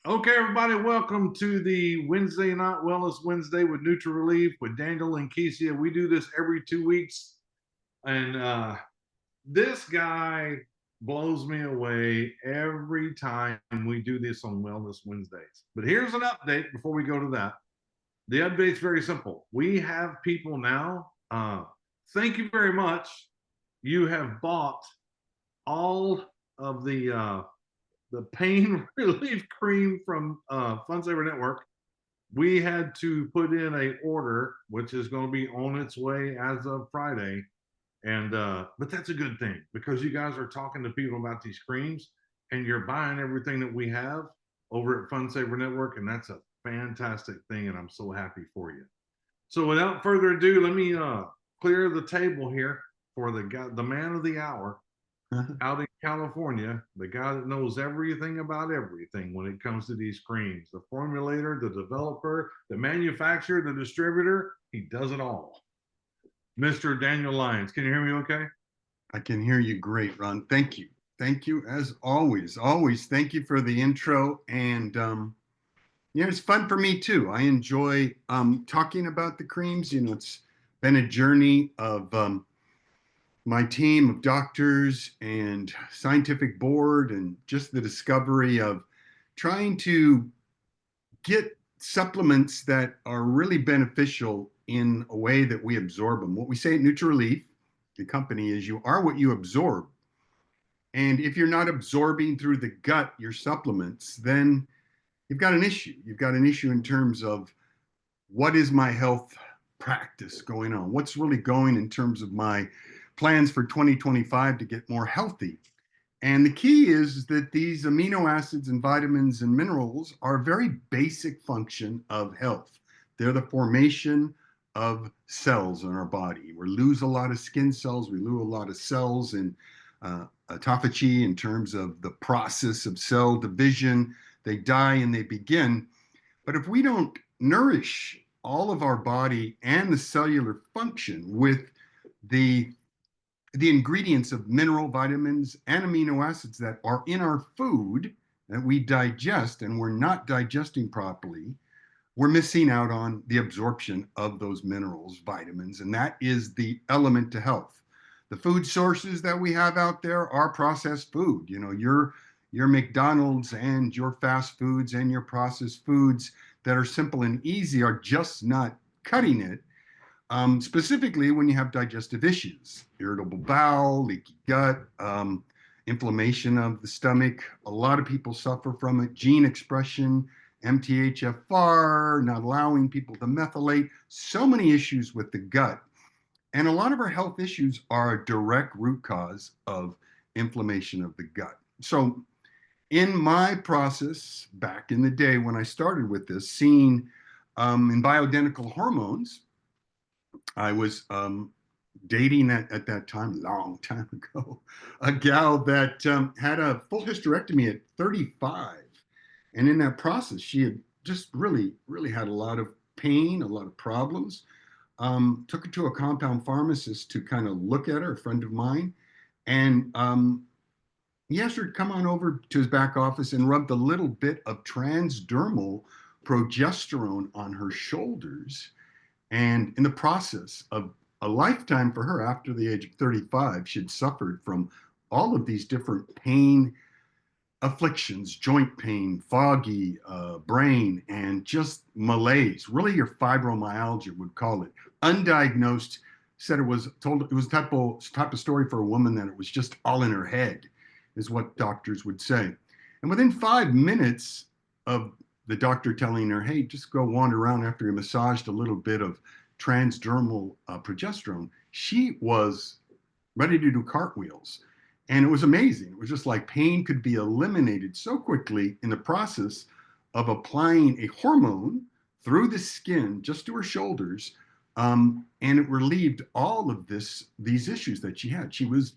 Okay, everybody, welcome to the Wednesday Night Wellness Wednesday with Relief with Daniel and Kesia. We do this every 2 weeks, and this guy blows me away every time we do this on Wellness Wednesdays. But here's an update before we go to that. The update's very simple. We have people now. Thank you very much. You have bought all of the pain relief cream from Fun Saver Network. We had to put in a order, which is going to be on its way as of Friday. And but that's a good thing because you guys are talking to people about these creams and you're buying everything that we have over at Fun Saver Network, and that's a fantastic thing, and I'm so happy for you. So without further ado, let me clear the table here for the guy, the man of the hour, out in California, the guy that knows everything about everything when it comes to these creams, the formulator, the developer, the manufacturer, the distributor, he does it all. Mr. Daniel Lyons, can you hear me okay? I can hear you great, Ron. Thank you. Thank you as always. Always thank you for the intro. And yeah, it's fun for me too. I enjoy talking about the creams. It's been a journey of my team of doctors and scientific board and just the discovery of trying to get supplements that are really beneficial in a way that we absorb them. What we say at Relief, the company, is you are what you absorb. And if you're not absorbing through the gut your supplements, then you've got an issue. You've got an issue in terms of what is my health practice going on? What's really going in terms of my plans for 2025 to get more healthy? And the key is that these amino acids and vitamins and minerals are a very basic function of health. They're the formation of cells in our body. We lose a lot of skin cells, we lose a lot of cells in autophagy in terms of the process of cell division. They die and they begin. But if we don't nourish all of our body and the cellular function with the the ingredients of mineral vitamins and amino acids that are in our food that we digest and we're not digesting properly, we're missing out on the absorption of those minerals, vitamins, and that is the element to health. The food sources that we have out there are processed food. Your McDonald's and your fast foods and your processed foods that are simple and easy are just not cutting it, specifically when you have digestive issues, irritable bowel, leaky gut, inflammation of the stomach. A lot of people suffer from it. Gene expression, MTHFR, not allowing people to methylate. So many issues with the gut. And a lot of our health issues are a direct root cause of inflammation of the gut. So, in my process back in the day when I started with this, seeing in bioidentical hormones, I was dating at that time, long time ago, a gal that had a full hysterectomy at 35. And in that process, she had just really, really had a lot of pain, a lot of problems. Took her to a compound pharmacist to kind of look at her, a friend of mine. And he asked her to come on over to his back office and rubbed a little bit of transdermal progesterone on her shoulders. And in the process of a lifetime for her after the age of 35, she'd suffered from all of these different pain afflictions, joint pain, foggy brain, and just malaise. Really, your fibromyalgia would call it. Undiagnosed, said it was told it was type of story for a woman that it was just all in her head, is what doctors would say. And within 5 minutes of the doctor telling her, hey, just go wander around after you massaged a little bit of transdermal progesterone, she was ready to do cartwheels. And it was amazing. It was just like pain could be eliminated so quickly in the process of applying a hormone through the skin just to her shoulders. And it relieved all of these issues that she had. She was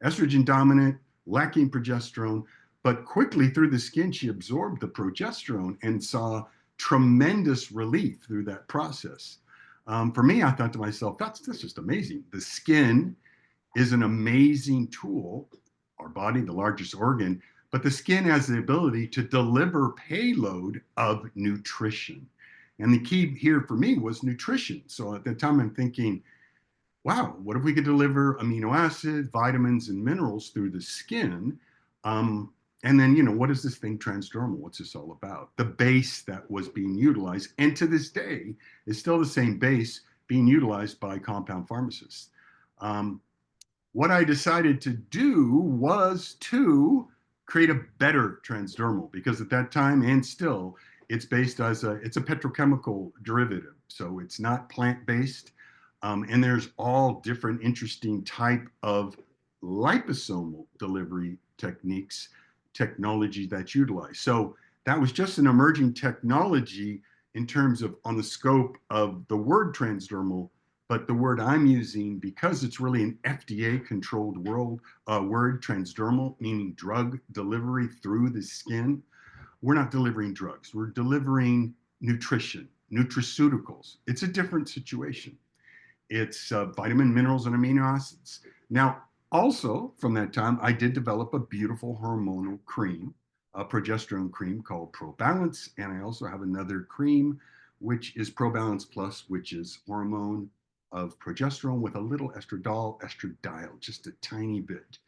estrogen dominant, lacking progesterone, but quickly through the skin, she absorbed the progesterone and saw tremendous relief through that process. For me, I thought to myself, that's just amazing. The skin is an amazing tool, our body, the largest organ, but the skin has the ability to deliver payload of nutrition. And the key here for me was nutrition. So at that time, I'm thinking, wow, what if we could deliver amino acid, vitamins, and minerals through the skin? And then, what is this thing transdermal? What's this all about? The base that was being utilized, and to this day, is still the same base being utilized by compound pharmacists. Um, what I decided to do was to create a better transdermal because at that time and still it's based as it's a petrochemical derivative. So it's not plant-based. And there's all different interesting type of liposomal delivery technology that's utilized. So that was just an emerging technology in terms of on the scope of the word transdermal, but the word I'm using, because it's really an FDA controlled word, transdermal, meaning drug delivery through the skin. We're not delivering drugs, we're delivering nutrition, nutraceuticals. It's a different situation. It's vitamin, minerals, and amino acids. Now, also from that time, I did develop a beautiful hormonal cream, a progesterone cream called ProBalance. And I also have another cream, which is ProBalance Plus, which is hormone of progesterone with a little estradiol, just a tiny bit.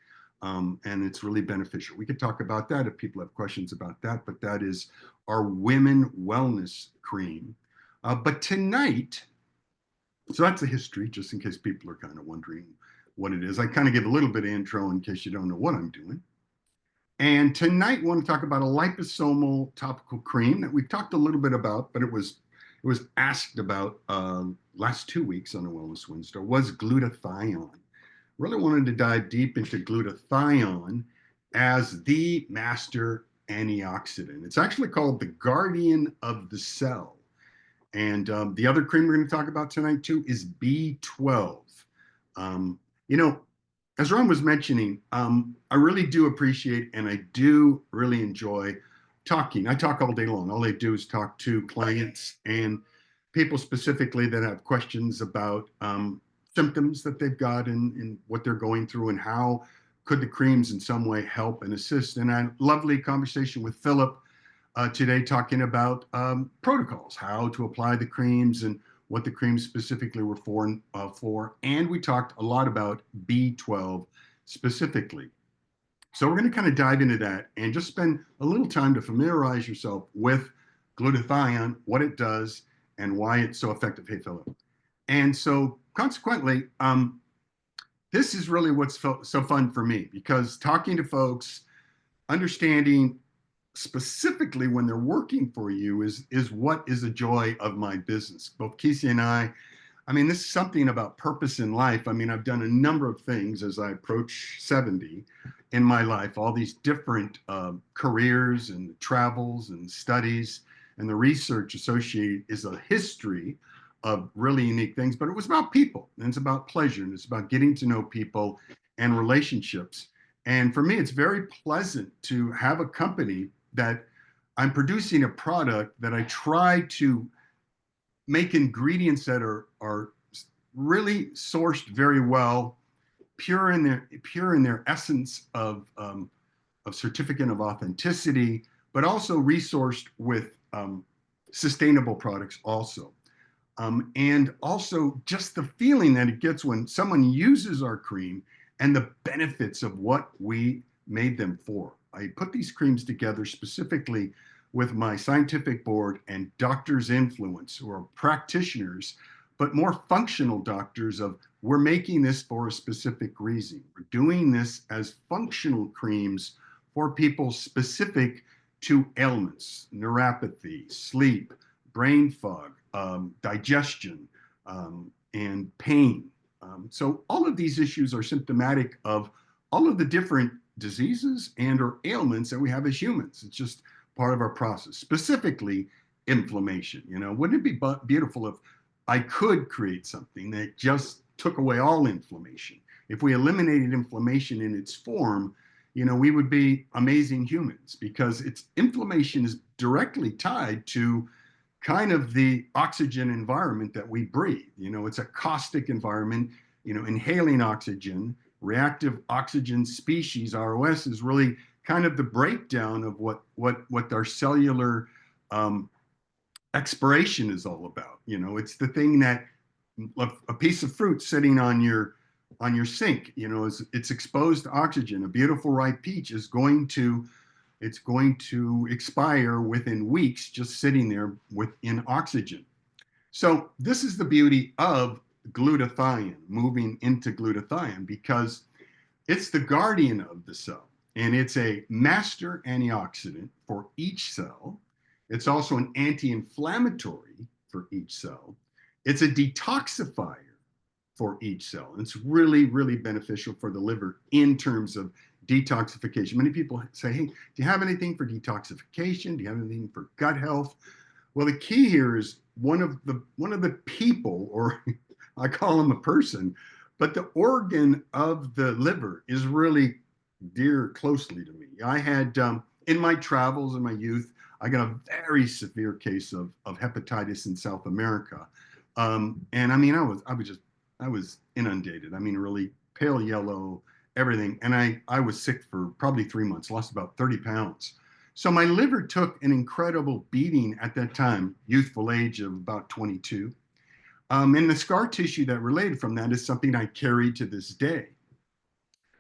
And it's really beneficial. We could talk about that if people have questions about that, but that is our women wellness cream. But tonight, so that's the history, just in case people are kind of wondering what it is. I kind of give a little bit of intro in case you don't know what I'm doing. And tonight, we want to talk about a liposomal topical cream that we've talked a little bit about, but it was asked about last 2 weeks on the Wellness Wednesday, was glutathione. Really wanted to dive deep into glutathione as the master antioxidant. It's actually called the guardian of the cell. And the other cream we're going to talk about tonight too is B12. Um, you know, as Ron was mentioning, I really do appreciate and I do really enjoy talking. I talk all day long. All I do is talk to clients and people specifically that have questions about symptoms that they've got and what they're going through and how could the creams in some way help and assist. And I had a lovely conversation with Philip today talking about protocols, how to apply the creams and what the creams specifically were for. And we talked a lot about B12 specifically. So we're going to kind of dive into that and just spend a little time to familiarize yourself with glutathione, what it does, and why it's so effective. Hey, Philip. And so consequently, this is really what's so fun for me because talking to folks, understanding specifically when they're working for you is what is a joy of my business. Both Kesey and I mean, this is something about purpose in life. I mean, I've done a number of things as I approach 70 in my life, all these different careers and travels and studies, and the research associated is a history of really unique things, but it was about people and it's about pleasure and it's about getting to know people and relationships. And for me, it's very pleasant to have a company that I'm producing a product that I try to make ingredients that are really sourced very well, pure in their essence of certificate of authenticity, but also resourced with sustainable products also. And also just the feeling that it gets when someone uses our cream and the benefits of what we made them for. I put these creams together specifically with my scientific board and doctors' influence who are practitioners, but more functional doctors of we're making this for a specific reason. We're doing this as functional creams for people specific to ailments, neuropathy, sleep, brain fog, digestion, and pain. So all of these issues are symptomatic of all of the different diseases and or ailments that we have as humans. It's just part of our process, specifically inflammation. Wouldn't it be beautiful if I could create something that just took away all inflammation? If we eliminated inflammation in its form, we would be amazing humans because inflammation is directly tied to kind of the oxygen environment that we breathe. It's a caustic environment, inhaling oxygen, reactive oxygen species, ROS, is really kind of the breakdown of what our cellular um, expiration is all about. You know, it's the thing that a piece of fruit sitting on your sink, you know, is it's exposed to oxygen. A beautiful ripe peach is going to it's going to expire within weeks just sitting there within oxygen. So this is the beauty of glutathione, moving into glutathione, because it's the guardian of the cell, and it's a master antioxidant for each cell. It's also an anti-inflammatory for each cell. It's a detoxifier for each cell. It's really, really beneficial for the liver in terms of detoxification. Many people say, hey, do you have anything for detoxification? Do you have anything for gut health? Well, the key here is one of the people, or I call them a person, but the organ of the liver is really dear closely to me. I had in my travels in my youth, I got a very severe case of hepatitis in South America, and I mean, I was inundated. I mean, really pale yellow, everything, and I was sick for probably 3 months, lost about 30 pounds. So my liver took an incredible beating at that time, youthful age of about 22. And the scar tissue that related from that is something I carry to this day.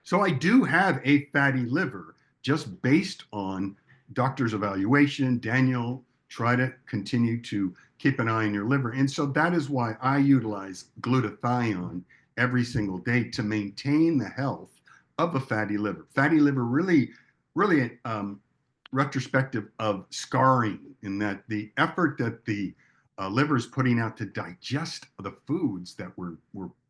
So I do have a fatty liver just based on doctor's evaluation. Daniel, try to continue to keep an eye on your liver. And so that is why I utilize glutathione every single day to maintain the health of a fatty liver. Fatty liver really, really retrospective of scarring, in that the effort that the liver is putting out to digest the foods that we're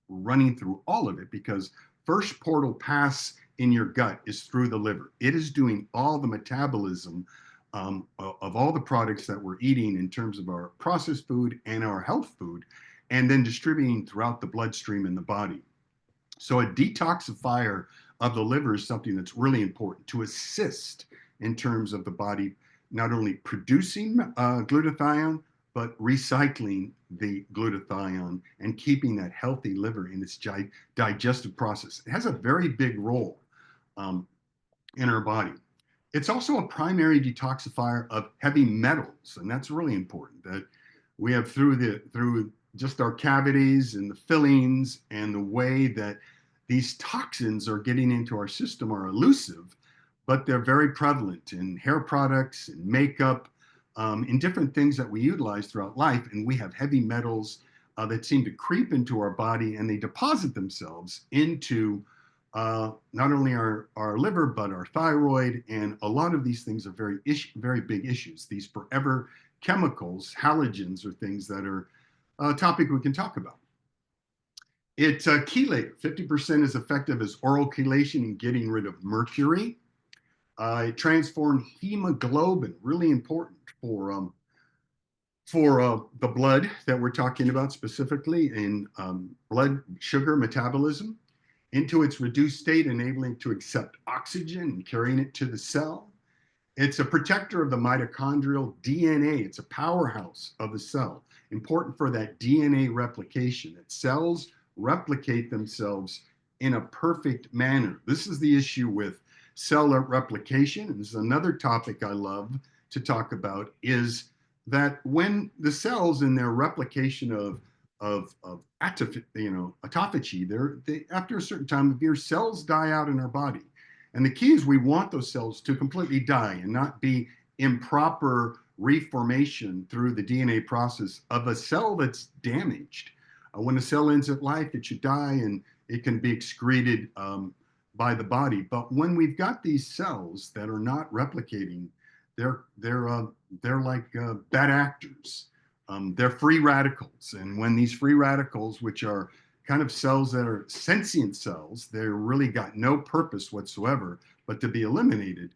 running through all of it, because first portal pass in your gut is through the liver. It is doing all the metabolism of all the products that we're eating in terms of our processed food and our health food, and then distributing throughout the bloodstream in the body. So a detoxifier of the liver is something that's really important to assist in terms of the body not only producing glutathione, but recycling the glutathione and keeping that healthy liver in its digestive process. It has a very big role um, in our body. It's also a primary detoxifier of heavy metals, and that's really important. That we have through just our cavities and the fillings and the way that these toxins are getting into our system are elusive, but they're very prevalent in hair products and makeup, in different things that we utilize throughout life. And we have heavy metals that seem to creep into our body, and they deposit themselves into not only our liver, but our thyroid. And a lot of these things are very big issues. These forever chemicals, halogens, are things that are a topic we can talk about. It's a chelator. 50% is effective as oral chelation in getting rid of mercury. It transformed hemoglobin, really important for the blood that we're talking about, specifically in blood sugar metabolism, into its reduced state, enabling it to accept oxygen and carrying it to the cell. It's a protector of the mitochondrial DNA. It's a powerhouse of the cell, important for that DNA replication, that cells replicate themselves in a perfect manner. This is the issue with cellular replication, and this is another topic I love to talk about, is that when the cells in their replication of autophagy, after a certain time of year, cells die out in our body. And the key is we want those cells to completely die and not be improper reformation through the DNA process of a cell that's damaged. When a cell ends its life, it should die and it can be excreted by the body. But when we've got these cells that are not replicating, they're like bad actors. They're free radicals, and when these free radicals, which are kind of cells that are sentient cells, they're really got no purpose whatsoever but to be eliminated.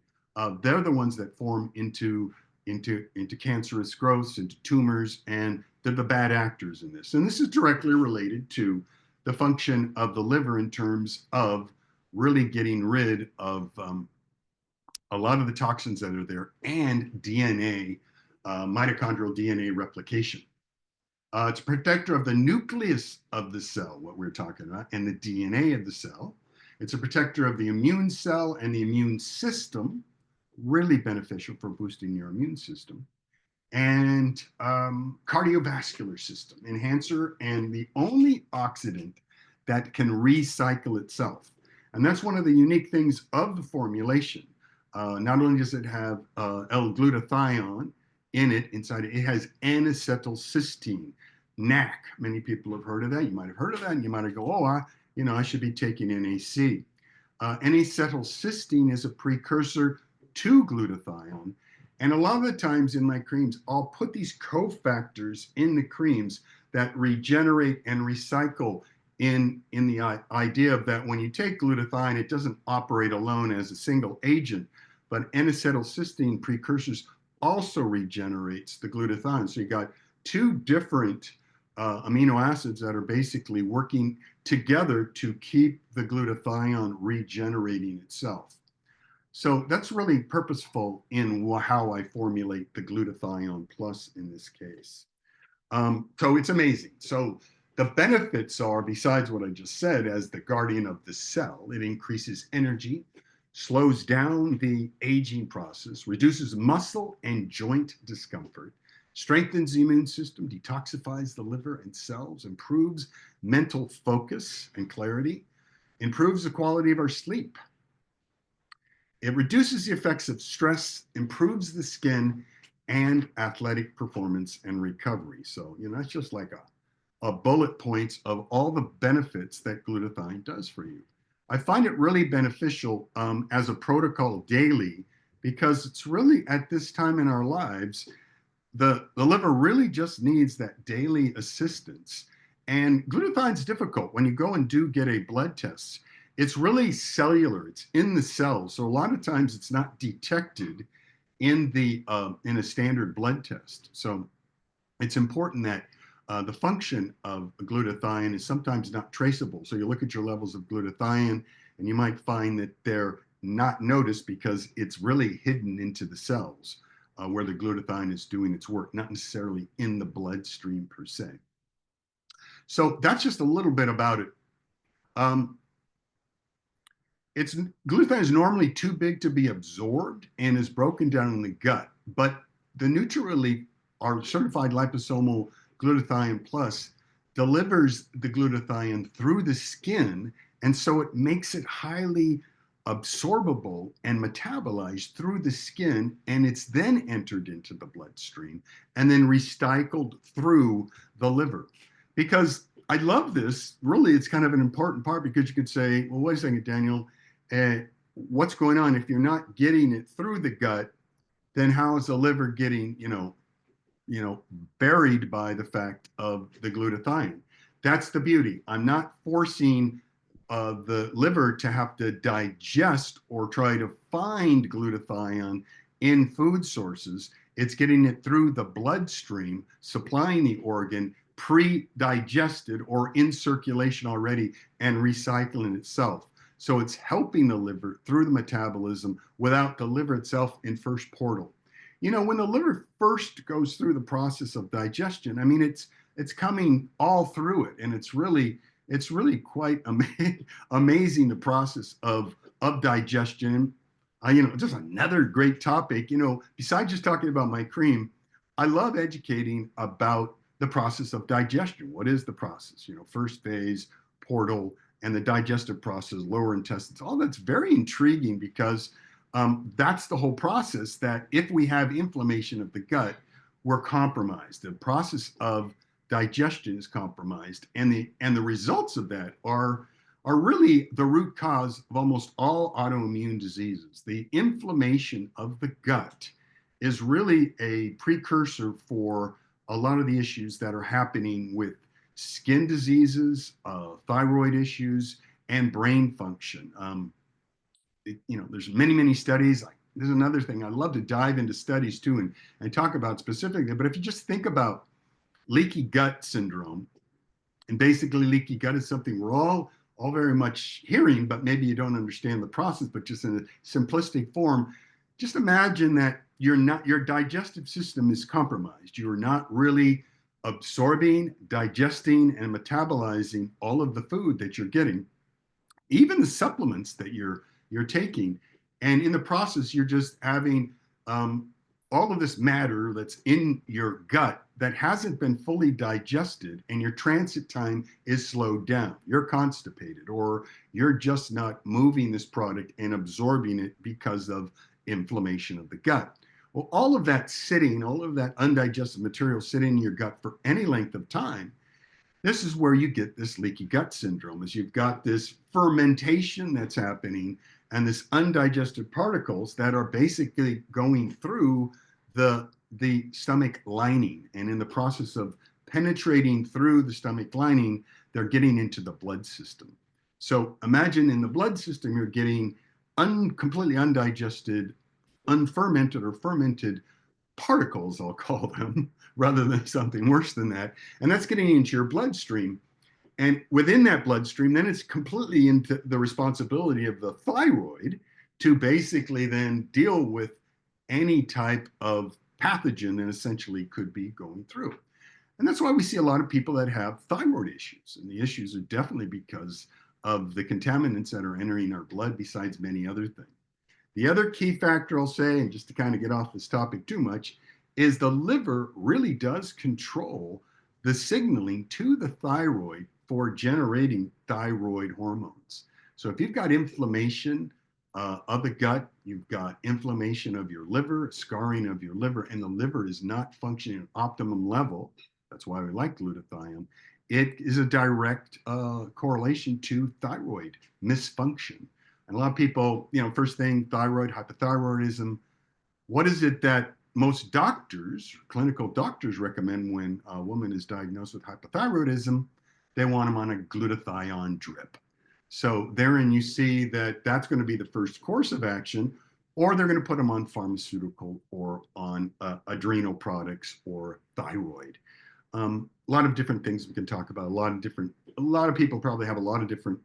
They're the ones that form into cancerous growths, into tumors, and they're the bad actors in this. And this is directly related to the function of the liver in terms of really getting rid of a lot of the toxins that are there, and DNA, mitochondrial DNA replication. It's a protector of the nucleus of the cell, what we're talking about, and the DNA of the cell. It's a protector of the immune cell and the immune system. really beneficial for boosting your immune system, and cardiovascular system enhancer, and the only oxidant that can recycle itself. And that's one of the unique things of the formulation. Not only does it have L-glutathione in it, inside it, it has N-acetylcysteine, NAC. Many people have heard of that. You might have heard of that, and you might have go, oh, I should be taking NAC. N-acetylcysteine is a precursor to glutathione. And a lot of the times in my creams, I'll put these cofactors in the creams that regenerate and recycle in the idea of that when you take glutathione, it doesn't operate alone as a single agent, but N-acetylcysteine precursors also regenerates the glutathione. So you got two different amino acids that are basically working together to keep the glutathione regenerating itself. So that's really purposeful in how I formulate the glutathione plus in this case. So it's amazing. So the benefits are, besides what I just said, as the guardian of the cell, it increases energy, slows down the aging process, reduces muscle and joint discomfort, strengthens the immune system, detoxifies the liver and cells, improves mental focus and clarity, improves the quality of our sleep. It reduces the effects of stress, improves the skin, and athletic performance and recovery. So, that's just like a bullet points of all the benefits that glutathione does for you. I find it really beneficial as a protocol daily, because it's really at this time in our lives, the liver really just needs that daily assistance. And glutathione is difficult when you go and do get a blood test. It's really cellular. It's in the cells. So a lot of times it's not detected in a standard blood test. So it's important that the function of glutathione is sometimes not traceable. So you look at your levels of glutathione and you might find that they're not noticed because it's really hidden into the cells where the glutathione is doing its work, not necessarily in the bloodstream per se. So that's just a little bit about it. It's glutathione is normally too big to be absorbed and is broken down in the gut, but the NutriRelief, our certified liposomal glutathione plus, delivers the glutathione through the skin, and so it makes it highly absorbable and metabolized through the skin, and it's then entered into the bloodstream and then recycled through the liver. Because I love this, really, it's kind of an important part, because you could say, well, wait a second, Daniel, what's going on? If you're not getting it through the gut, then how is the liver getting, buried by the fact of the glutathione? That's the beauty. I'm not forcing the liver to have to digest or try to find glutathione in food sources. It's getting it through the bloodstream, supplying the organ pre-digested or in circulation already, and recycling itself. So it's helping the liver through the metabolism without the liver itself in first portal. When the liver first goes through the process of digestion, I mean, it's coming all through it, and it's really quite amazing, the process of digestion. Just another great topic. Besides just talking about my cream, I love educating about the process of digestion. What is the process? First phase, portal, and the digestive process, lower intestines. All that's very intriguing, because that's the whole process, that if we have inflammation of the gut, we're compromised. The process of digestion is compromised, and the results of that are really the root cause of almost all autoimmune diseases. The inflammation of the gut is really a precursor for a lot of the issues that are happening with skin diseases, thyroid issues, and brain function. There's many studies. There's another thing. I love to dive into studies too, and talk about specifically. But if you just think about leaky gut syndrome, and basically leaky gut is something we're all very much hearing, but maybe you don't understand the process. But just in a simplistic form, just imagine that your digestive system is compromised. You are not really absorbing, digesting, and metabolizing all of the food that you're getting, even the supplements that you're taking. And in the process, you're just having um, all of this matter that's in your gut that hasn't been fully digested, and your transit time is slowed down. You're constipated, or you're just not moving this product and absorbing it because of inflammation of the gut. Well, all of that sitting, all of that undigested material sitting in your gut for any length of time, this is where you get this leaky gut syndrome, is you've got this fermentation that's happening and this undigested particles that are basically going through the stomach lining, and in the process of penetrating through the stomach lining, they're getting into the blood system. So imagine in the blood system you're getting completely undigested, unfermented or fermented particles, I'll call them, rather than something worse than that. And that's getting into your bloodstream. And within that bloodstream, then it's completely into the responsibility of the thyroid to basically then deal with any type of pathogen that essentially could be going through. And that's why we see a lot of people that have thyroid issues. And the issues are definitely because of the contaminants that are entering our blood, besides many other things. The other key factor I'll say, and just to kind of get off this topic too much, is the liver really does control the signaling to the thyroid for generating thyroid hormones. So if you've got inflammation of the gut, you've got inflammation of your liver, scarring of your liver, and the liver is not functioning at optimum level, that's why we like glutathione, it is a direct correlation to thyroid misfunction. And a lot of people, first thing, thyroid, hypothyroidism. What is it that most doctors, clinical doctors, recommend when a woman is diagnosed with hypothyroidism? They want them on a glutathione drip. So therein you see that that's going to be the first course of action, or they're going to put them on pharmaceutical or on adrenal products or thyroid. A lot of different things we can talk about. A lot of people probably have a lot of different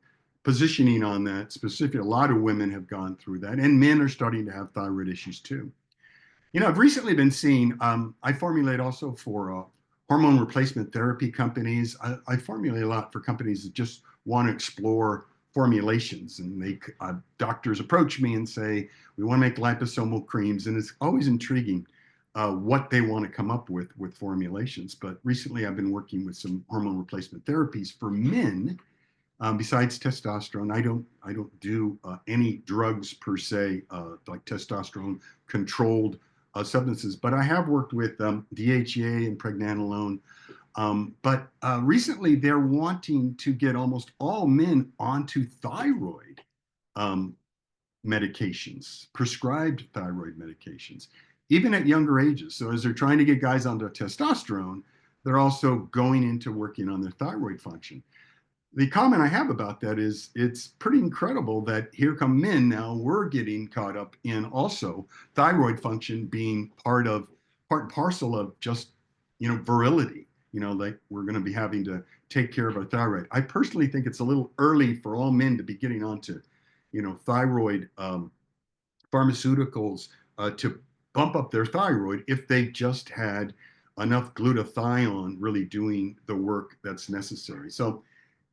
positioning on that. Specifically, a lot of women have gone through that, and men are starting to have thyroid issues too. I've recently been seeing, I formulate also for hormone replacement therapy companies. I formulate a lot for companies that just want to explore formulations, and doctors approach me and say, we want to make liposomal creams, and it's always intriguing what they want to come up with formulations. But recently I've been working with some hormone replacement therapies for men. Besides testosterone, I don't do any drugs per se, like testosterone controlled substances, but I have worked with DHEA and pregnenolone. But recently they're wanting to get almost all men onto thyroid um, medications, prescribed thyroid medications, even at younger ages. So as they're trying to get guys onto testosterone, they're also going into working on their thyroid function. The comment I have about that is it's pretty incredible that here come men now, we're getting caught up in also thyroid function being part and parcel of just, virility, like we're going to be having to take care of our thyroid. I personally think it's a little early for all men to be getting onto, thyroid pharmaceuticals to bump up their thyroid if they just had enough glutathione really doing the work that's necessary. So,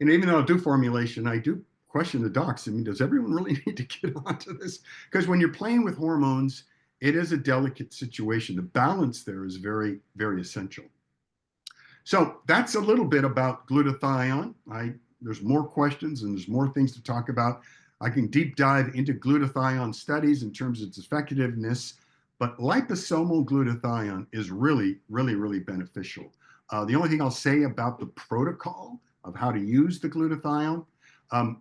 even though I do formulation, I do question the docs. I mean, does everyone really need to get onto this? Because when you're playing with hormones, it is a delicate situation. The balance there is very, very essential. So that's a little bit about glutathione. There's more questions and there's more things to talk about. I can deep dive into glutathione studies in terms of its effectiveness, but liposomal glutathione is really, really, really beneficial. The only thing I'll say about the protocol of how to use the glutathione,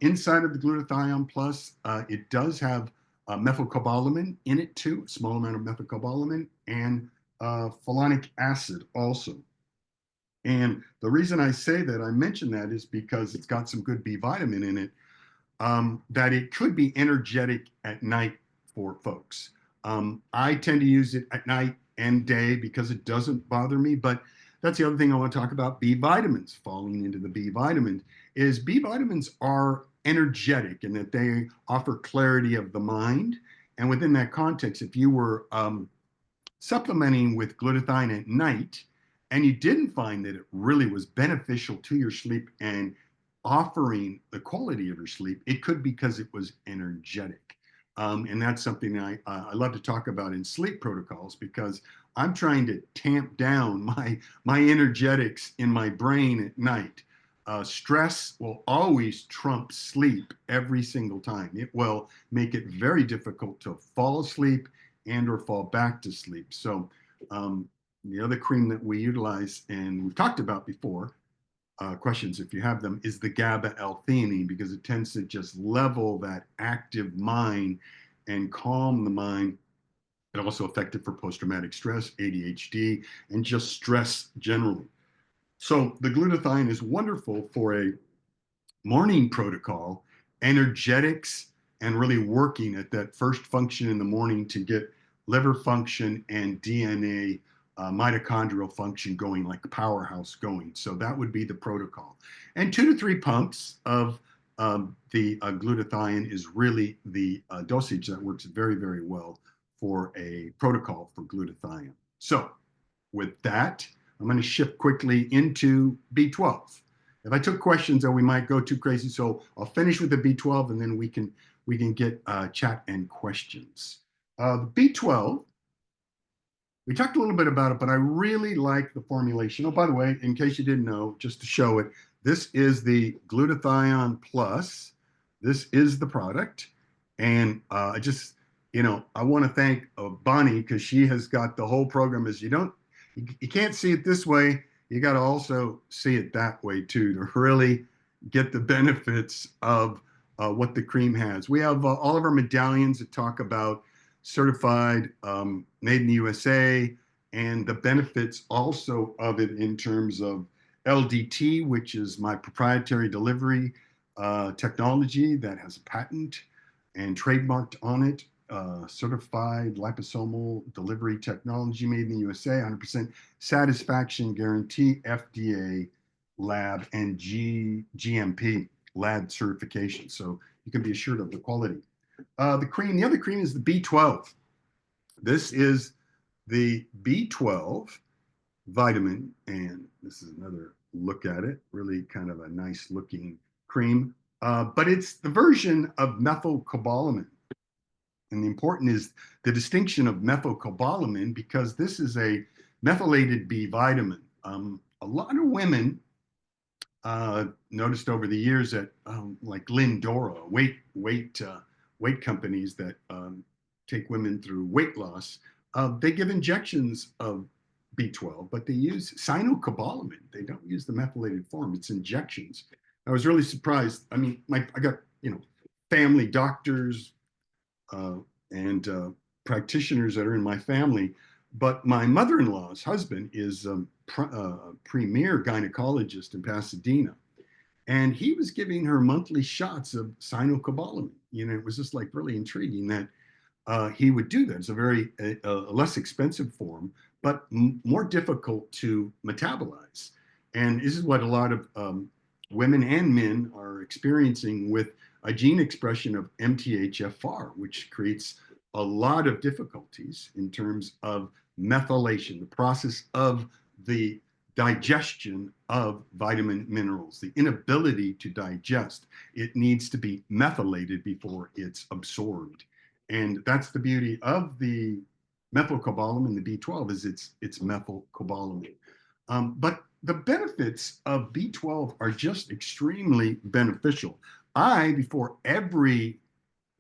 inside of the glutathione plus, it does have methylcobalamin in it too, a small amount of methylcobalamin, and folinic acid also. And the reason I say that, I mention that, is because it's got some good B vitamin in it, that it could be energetic at night for folks. I tend to use it at night and day because it doesn't bother me. But that's the other thing I want to talk about. B vitamins, falling into the B vitamins, is B vitamins are energetic in that they offer clarity of the mind. And within that context, if you were supplementing with glutathione at night and you didn't find that it really was beneficial to your sleep and offering the quality of your sleep, it could be because it was energetic. And that's something I love to talk about in sleep protocols because I'm trying to tamp down my energetics in my brain at night. Stress will always trump sleep every single time. It will make it very difficult to fall asleep and or fall back to sleep. So um, the other cream that we utilize and we've talked about before, questions if you have them, is the GABA L-theanine because it tends to just level that active mind and calm the mind. And also effective for post-traumatic stress, ADHD, and just stress generally. So the glutathione is wonderful for a morning protocol, energetics, and really working at that first function in the morning to get liver function and DNA mitochondrial function going, like a powerhouse going. So that would be the protocol. And 2 to 3 pumps of the glutathione is really the dosage that works very, very well for a protocol for glutathione. So with that, I'm going to shift quickly into B12. If I took questions, then we might go too crazy. So I'll finish with the B12, and then we can get chat and questions. The B12, we talked a little bit about it, but I really like the formulation. Oh, by the way, in case you didn't know, just to show it, this is the glutathione plus. This is the product, and I just I want to thank Bonnie because she has got the whole program. Is you can't see it this way, you got to also see it that way too to really get the benefits of what the cream has. We have all of our medallions that talk about certified, made in the USA, and the benefits also of it in terms of LDT, which is my proprietary delivery technology that has a patent and trademarked on it. Certified liposomal delivery technology made in the USA, 100% satisfaction guarantee, FDA lab and GMP lab certification. So you can be assured of the quality. The other cream is the B12. This is the B12 vitamin, and this is another look at it. Really kind of a nice looking cream, but it's the version of methylcobalamin. And the important is the distinction of methylcobalamin because this is a methylated B vitamin. A lot of women noticed over the years that like Lindora, weight companies that take women through weight loss, they give injections of B12, but they use cyanocobalamin. They don't use the methylated form. It's injections. I was really surprised. I mean, I got family doctors uh, and practitioners that are in my family. But my mother-in-law's husband is a premier gynecologist in Pasadena, and he was giving her monthly shots of cyanocobalamin. It was just like really intriguing that he would do that. It's a very less expensive form, but more difficult to metabolize. And this is what a lot of women and men are experiencing with a gene expression of MTHFR, which creates a lot of difficulties in terms of methylation, the process of the digestion of vitamin minerals, the inability to digest. It needs to be methylated before it's absorbed. And that's the beauty of the methylcobalamin, the B12, is it's methylcobalamin. But the benefits of B12 are just extremely beneficial. Before every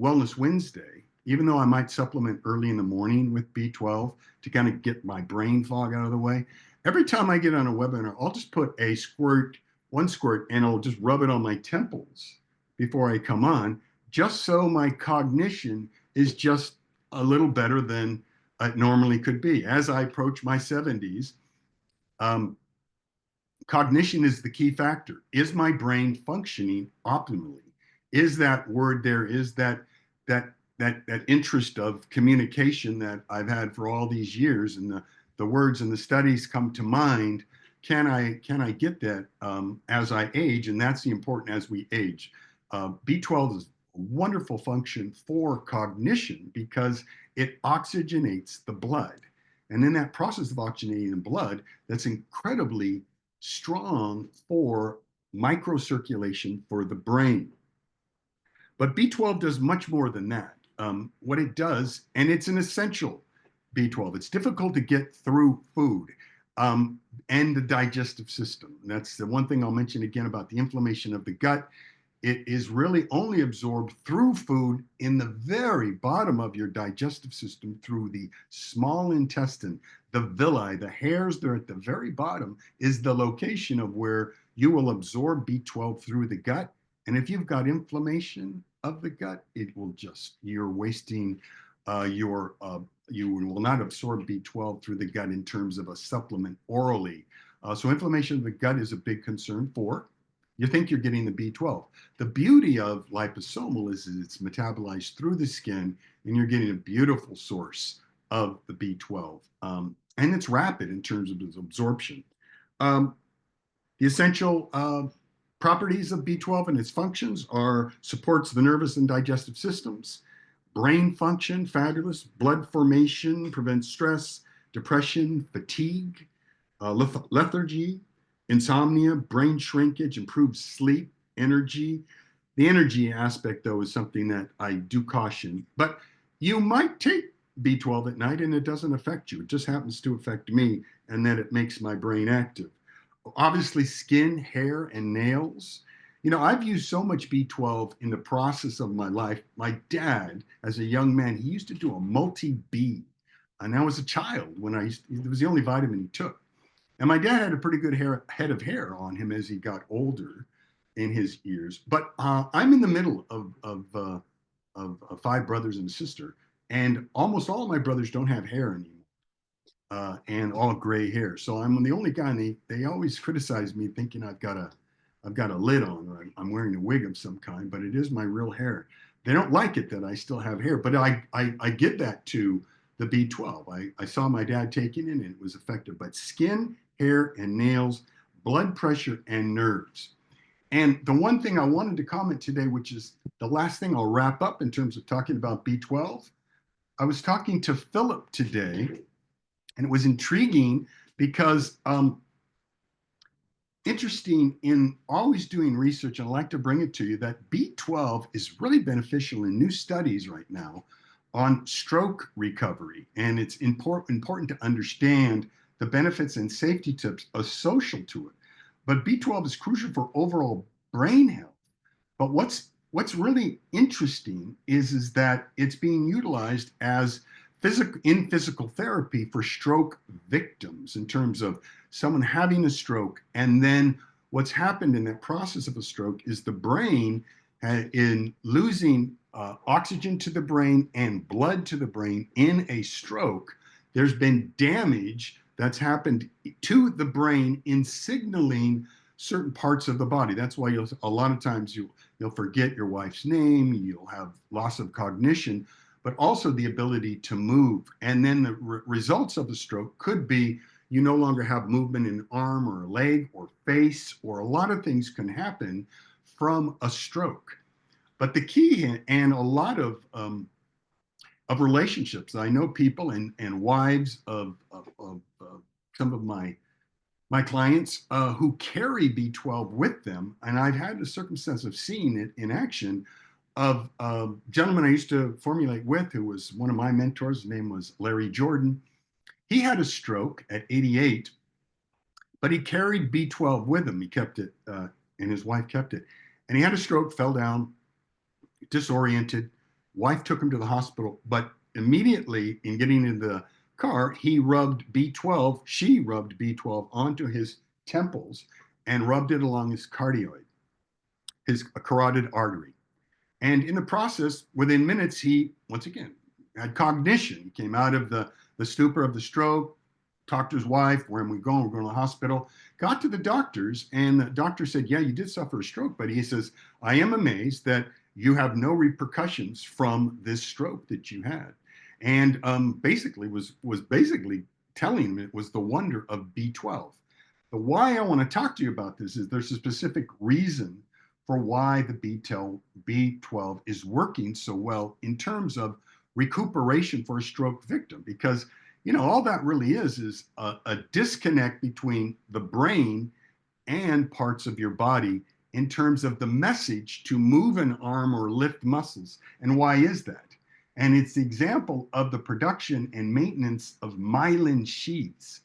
Wellness Wednesday, even though I might supplement early in the morning with B12 to kind of get my brain fog out of the way, every time I get on a webinar, I'll just put one squirt, and I'll just rub it on my temples before I come on, just so my cognition is just a little better than it normally could be. As I approach my 70s, um, cognition is the key factor. Is my brain functioning optimally? Is that word there? Is that interest of communication that I've had for all these years, and the words and the studies come to mind? Can I get that as I age? And that's the important as we age. B12 is a wonderful function for cognition because it oxygenates the blood. And in that process of oxygenating the blood, that's incredibly strong for microcirculation for the brain. But B12 does much more than that. what it does, and it's an essential B12. It's difficult to get through food and the digestive system. And that's the one thing I'll mention again about the inflammation of the gut. It is really only absorbed through food in the very bottom of your digestive system through the small intestine, the villi, the hairs that are at the very bottom is the location of where you will absorb B12 through the gut. And if you've got inflammation of the gut, it will just, you're wasting you will not absorb B12 through the gut in terms of a supplement orally. So inflammation of the gut is a big concern for. You think you're getting the B12. The beauty of liposomal is it's metabolized through the skin, and you're getting a beautiful source of the B12. And it's rapid in terms of its absorption. The essential properties of B12 and its functions are supports the nervous and digestive systems, brain function, fabulous, blood formation, prevents stress, depression, fatigue, lethargy, insomnia, brain shrinkage, improves sleep, energy. The energy aspect, though, is something that I do caution. But you might take B12 at night and it doesn't affect you. It just happens to affect me, and then it makes my brain active. Obviously, skin, hair, and nails. You know, I've used so much B12 in the process of my life. My dad, as a young man, he used to do a multi-B. And I was a child when it was the only vitamin he took. And my dad had a pretty good head of hair on him as he got older in his years. But I'm in the middle of five brothers and a sister, and almost all of my brothers don't have hair anymore, and all gray hair. So I'm the only guy, and they always criticize me, thinking I've got a lid on, or I'm wearing a wig of some kind, but it is my real hair. They don't like it that I still have hair, but I give that to the B12. I saw my dad taking it and it was effective. But skin, hair, and nails, blood pressure, and nerves. And the one thing I wanted to comment today, which is the last thing I'll wrap up in terms of talking about B12, I was talking to Philip today, and it was intriguing because interesting in always doing research, and I like to bring it to you, that B12 is really beneficial in new studies right now on stroke recovery. And it's important to understand the benefits and safety tips associated to it. But B12 is crucial for overall brain health. But what's really interesting is that it's being utilized as physical therapy for stroke victims, in terms of someone having a stroke, and then what's happened in that process of a stroke is the brain in losing oxygen to the brain and blood to the brain in a stroke. There's been damage that's happened to the brain in signaling certain parts of the body. That's why a lot of times you'll forget your wife's name, you'll have loss of cognition, but also the ability to move. And then the results of a stroke could be you no longer have movement in an arm or a leg or face, or a lot of things can happen from a stroke. But the key, and a lot of relationships, I know people and wives of some of my clients who carry B12 with them, and I've had the circumstance of seeing it in action, of a gentleman I used to formulate with, who was one of my mentors. His name was Larry Jordan. He had a stroke at 88, but he carried B12 with him. He kept it, and his wife kept it. And he had a stroke, fell down, disoriented. Wife took him to the hospital, but immediately in getting in the car, she rubbed B12 onto his temples and rubbed it along his his carotid artery. And in the process, within minutes, he, once again, had cognition. He came out of the stupor of the stroke, talked to his wife, where am we going? We're going to the hospital. Got to the doctors, and the doctor said, yeah, you did suffer a stroke. But he says, I am amazed that you have no repercussions from this stroke that you had. And basically was basically telling him it was the wonder of B12. The why I want to talk to you about this is there's a specific reason for why the B12 is working so well in terms of recuperation for a stroke victim. Because, you know, all that really is a disconnect between the brain and parts of your body in terms of the message to move an arm or lift muscles. And why is that? And it's the example of the production and maintenance of myelin sheaths,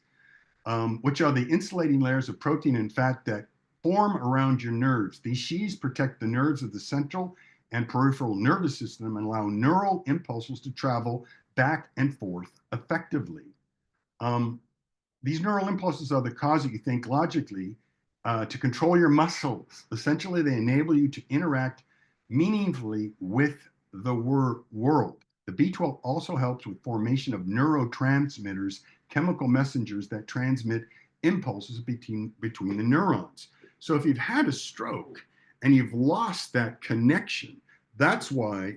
which are the insulating layers of protein and fat that form around your nerves. These sheaths protect the nerves of the central and peripheral nervous system and allow neural impulses to travel back and forth effectively. Um, these neural impulses are the cause that you think logically to control your muscles. Essentially, they enable you to interact meaningfully with the world. The B12 also helps with formation of neurotransmitters, chemical messengers that transmit impulses between the neurons. So if you've had a stroke and you've lost that connection, that's why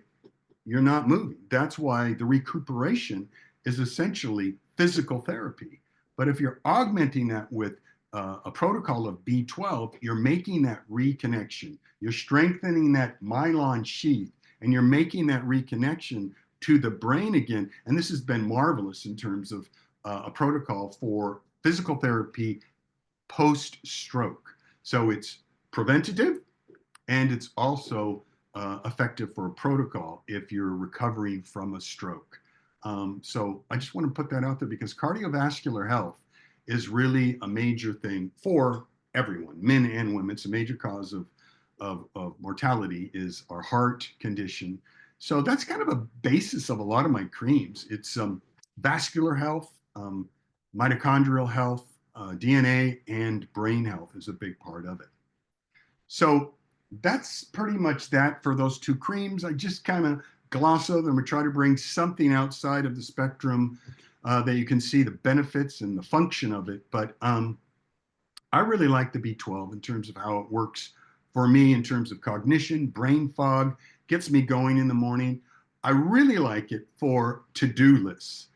you're not moving. That's why the recuperation is essentially physical therapy. But if you're augmenting that with a protocol of B12, you're making that reconnection. You're strengthening that myelin sheath and you're making that reconnection to the brain again. And this has been marvelous in terms of a protocol for physical therapy post stroke. So it's preventative and it's also effective for a protocol if you're recovering from a stroke. So I just want to put that out there because cardiovascular health is really a major thing for everyone, men and women. It's a major cause of mortality is our heart condition. So that's kind of a basis of a lot of my creams. It's vascular health, mitochondrial health, DNA, and brain health is a big part of it. So that's pretty much that for those two creams. I just kind of gloss over them and try to bring something outside of the spectrum that you can see the benefits and the function of it. But I really like the B12 in terms of how it works for me in terms of cognition, brain fog, gets me going in the morning. I really like it for to-do lists.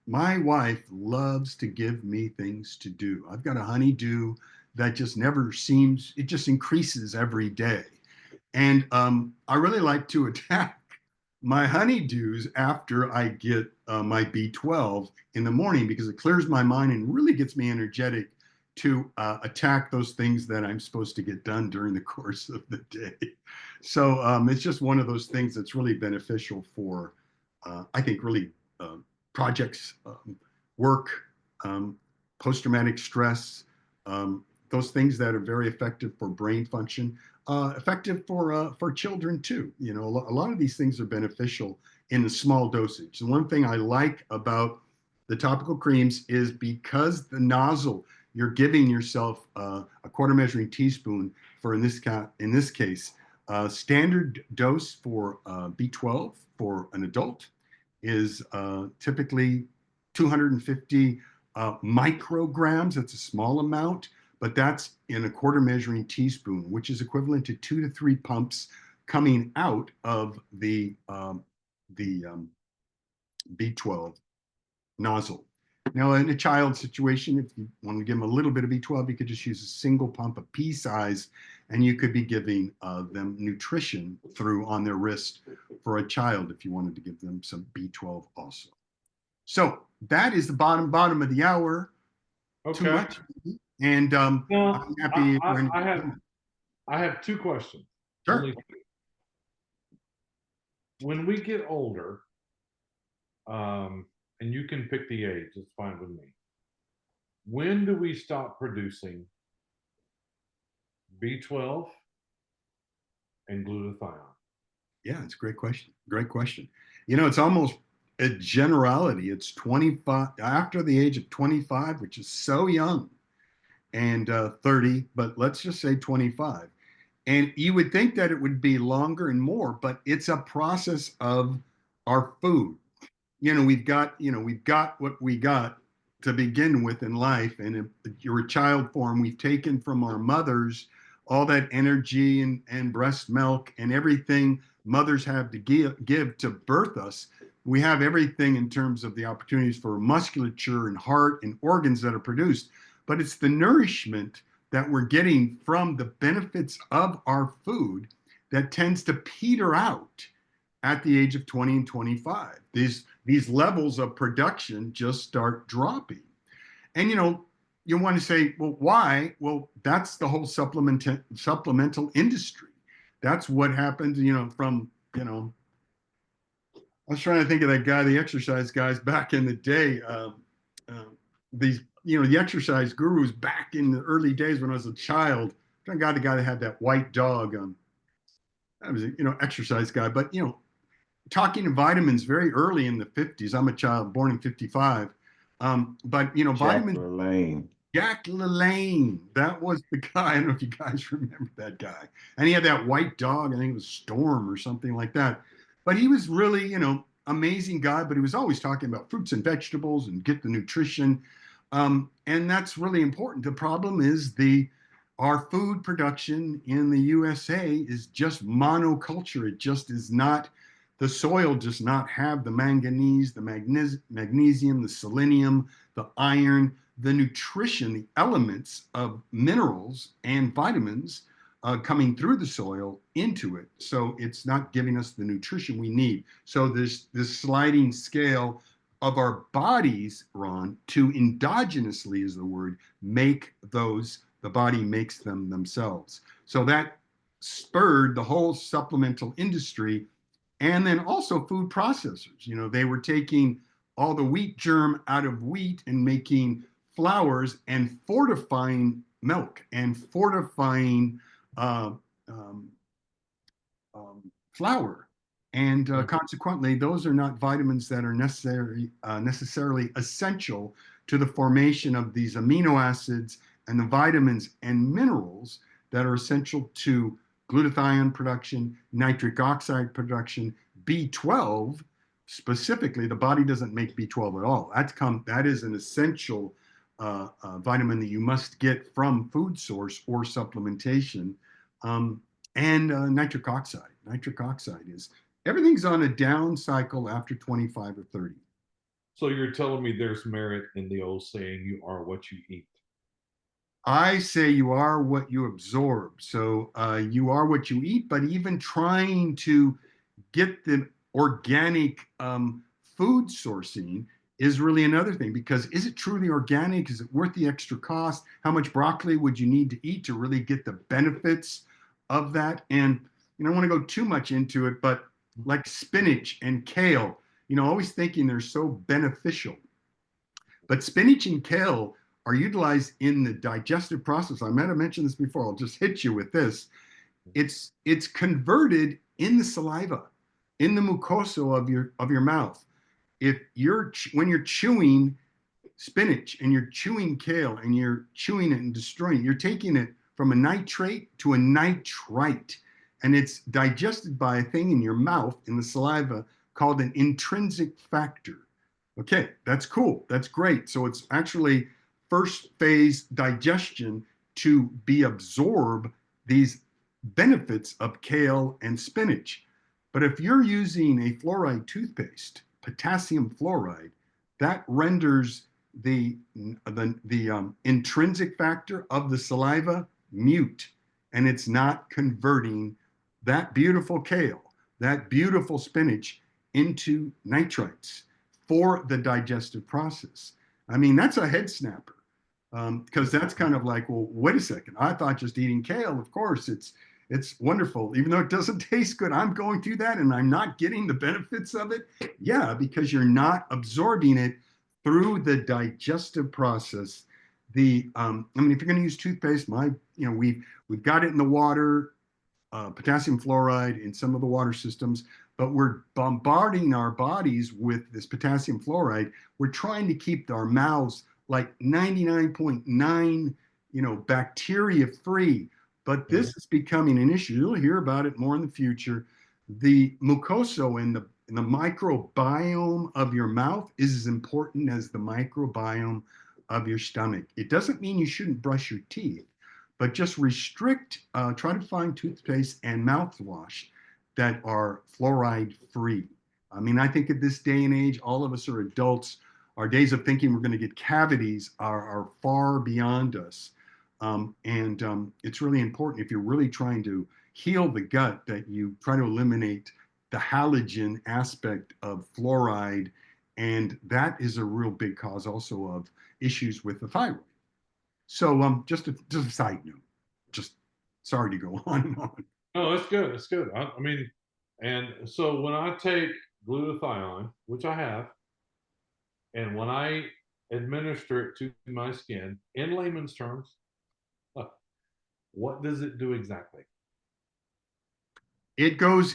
My wife loves to give me things to do. I've got a honeydew that just never seems, it just increases every day. And I really like to attack my honeydews after I get my B12 in the morning because it clears my mind and really gets me energetic to attack those things that I'm supposed to get done during the course of the day. So it's just one of those things that's really beneficial for, I think, really projects, work, post-traumatic stress, those things that are very effective for brain function, effective for children too. You know, a lot of these things are beneficial in a small dosage. The one thing I like about the topical creams is because the nozzle you're giving yourself a quarter measuring teaspoon for in this case standard dose for B12 for an adult is typically 250 micrograms. That's a small amount, but that's in a quarter measuring teaspoon, which is equivalent to 2 to 3 pumps coming out of the B12 nozzle. Now, in a child situation, if you want to give them a little bit of B12, you could just use a single pump of pea size, and you could be giving them nutrition through on their wrist for a child if you wanted to give them some B12 also. So that is the bottom of the hour. Too Okay. much, and No, I'm happy. I have two questions. Sure. Only when we get older, and you can pick the age, it's fine with me. When do we stop producing B12 and glutathione? Yeah, it's a great question. Great question. You know, it's almost a generality. It's 25 after the age of 25, which is so young, and 30, but let's just say 25. And you would think that it would be longer and more, but it's a process of our food. We've got what we got to begin with in life. And if you're a child form, we've taken from our mothers all that energy and breast milk and everything mothers have to give to birth us. We have everything in terms of the opportunities for musculature and heart and organs that are produced, but it's the nourishment that we're getting from the benefits of our food that tends to peter out at the age of 20 and 25. These levels of production just start dropping. And you want to say, well, why? Well, that's the whole supplemental industry. That's what happened, from I was trying to think of that guy, the exercise guys back in the day. These, the exercise gurus back in the early days when I was a child. I got the guy that had that white dog. I was a, exercise guy, but talking of vitamins very early in the 50s. I'm a child born in 55. But Jack vitamins, LaLanne. Jack LaLanne, that was the guy. I don't know if you guys remember that guy. And he had that white dog. I think it was Storm or something like that. But he was really, amazing guy. But he was always talking about fruits and vegetables and get the nutrition. And that's really important. The problem is our food production in the USA is just monoculture. It just is not, the soil does not have the manganese, the magnesium, the selenium, the iron, the nutrition, the elements of minerals and vitamins coming through the soil into it. So it's not giving us the nutrition we need. So there's this sliding scale of our bodies, Ron, to endogenously is the word, make those, the body makes them themselves. So that spurred the whole supplemental industry and then also food processors. They were taking all the wheat germ out of wheat and making flours and fortifying milk and fortifying uh, um, flour. And consequently, those are not vitamins that are necessarily essential to the formation of these amino acids and the vitamins and minerals that are essential to glutathione production, nitric oxide production, B12 specifically. The body doesn't make B12 at all. That is an essential vitamin that you must get from food source or supplementation. And nitric oxide. Nitric oxide is everything's on a down cycle after 25 or 30. So you're telling me there's merit in the old saying, you are what you eat. I say you are what you absorb. So you are what you eat, but even trying to get the organic food sourcing is really another thing, because is it truly organic? Is it worth the extra cost? How much broccoli would you need to eat to really get the benefits of that? And I don't want to go too much into it, but like spinach and kale, always thinking they're so beneficial. But spinach and kale are utilized in the digestive process. I might have mentioned this before. I'll just hit you with this. It's converted in the saliva, in the mucosa of your mouth. If you're when you're chewing spinach and you're chewing kale and you're chewing it and destroying it, you're taking it from a nitrate to a nitrite, and it's digested by a thing in your mouth in the saliva called an intrinsic factor. Okay, that's cool. That's great. So it's actually first phase digestion to be absorb these benefits of kale and spinach. But if you're using a fluoride toothpaste, potassium fluoride, that renders the intrinsic factor of the saliva mute, and it's not converting that beautiful kale, that beautiful spinach into nitrites for the digestive process. I mean, that's a head snapper, because that's kind of like, well, wait a second. I thought just eating kale, of course, it's wonderful. Even though it doesn't taste good, I'm going through that and I'm not getting the benefits of it. Yeah, because you're not absorbing it through the digestive process. I mean, if you're going to use toothpaste, we've got it in the water, potassium fluoride in some of the water systems, but we're bombarding our bodies with this potassium fluoride. We're trying to keep our mouths like 99.9, bacteria free. But this is becoming an issue. You'll hear about it more in the future. The mucosa and the microbiome of your mouth is as important as the microbiome of your stomach. It doesn't mean you shouldn't brush your teeth, but just try to find toothpaste and mouthwash that are fluoride free. I mean, I think at this day and age, all of us are adults. Our days of thinking we're going to get cavities are far beyond us. It's really important, if you're really trying to heal the gut, that you try to eliminate the halogen aspect of fluoride. And that is a real big cause also of issues with the thyroid. So just a side note, just sorry to go on and on. No, it's good. It's good. I mean, and so when I take glutathione, which I have, and when I administer it to my skin, in layman's terms, what does it do exactly? It goes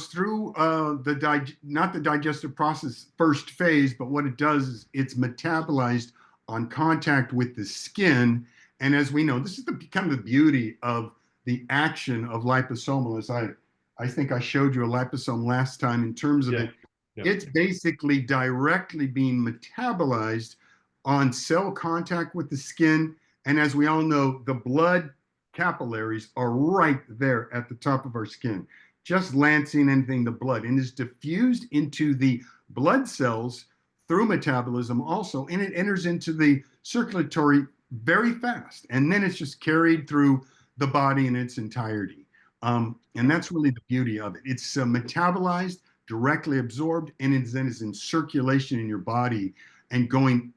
through not the digestive process first phase, but what it does is it's metabolized on contact with the skin. And as we know, this is kind of the beauty of the action of liposomal. As I think I showed you a liposome last time in terms of Yeah. it. Yeah. It's basically directly being metabolized on cell contact with the skin. And as we all know, the blood capillaries are right there at the top of our skin, just lancing anything the blood, and is diffused into the blood cells through metabolism also, and it enters into the circulatory very fast, and then it's just carried through the body in its entirety. And that's really the beauty of it. It's metabolized, directly absorbed, and it then is in circulation in your body and going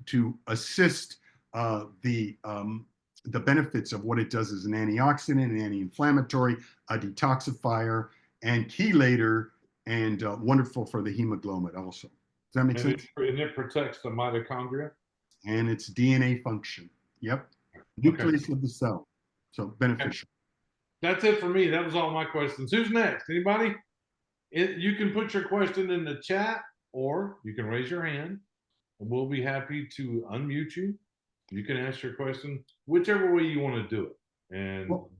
to assist the benefits of what it does as an antioxidant, an anti-inflammatory, a detoxifier, and chelator, and wonderful for the hemoglobin also. Does that make sense? And it protects the mitochondria. And its DNA function. Yep. Okay. Nucleus of the cell. So beneficial. That's it for me. That was all my questions. Who's next? Anybody? You can put your question in the chat, or you can raise your hand, and we'll be happy to unmute you. You can ask your question whichever way you want to do it. And well,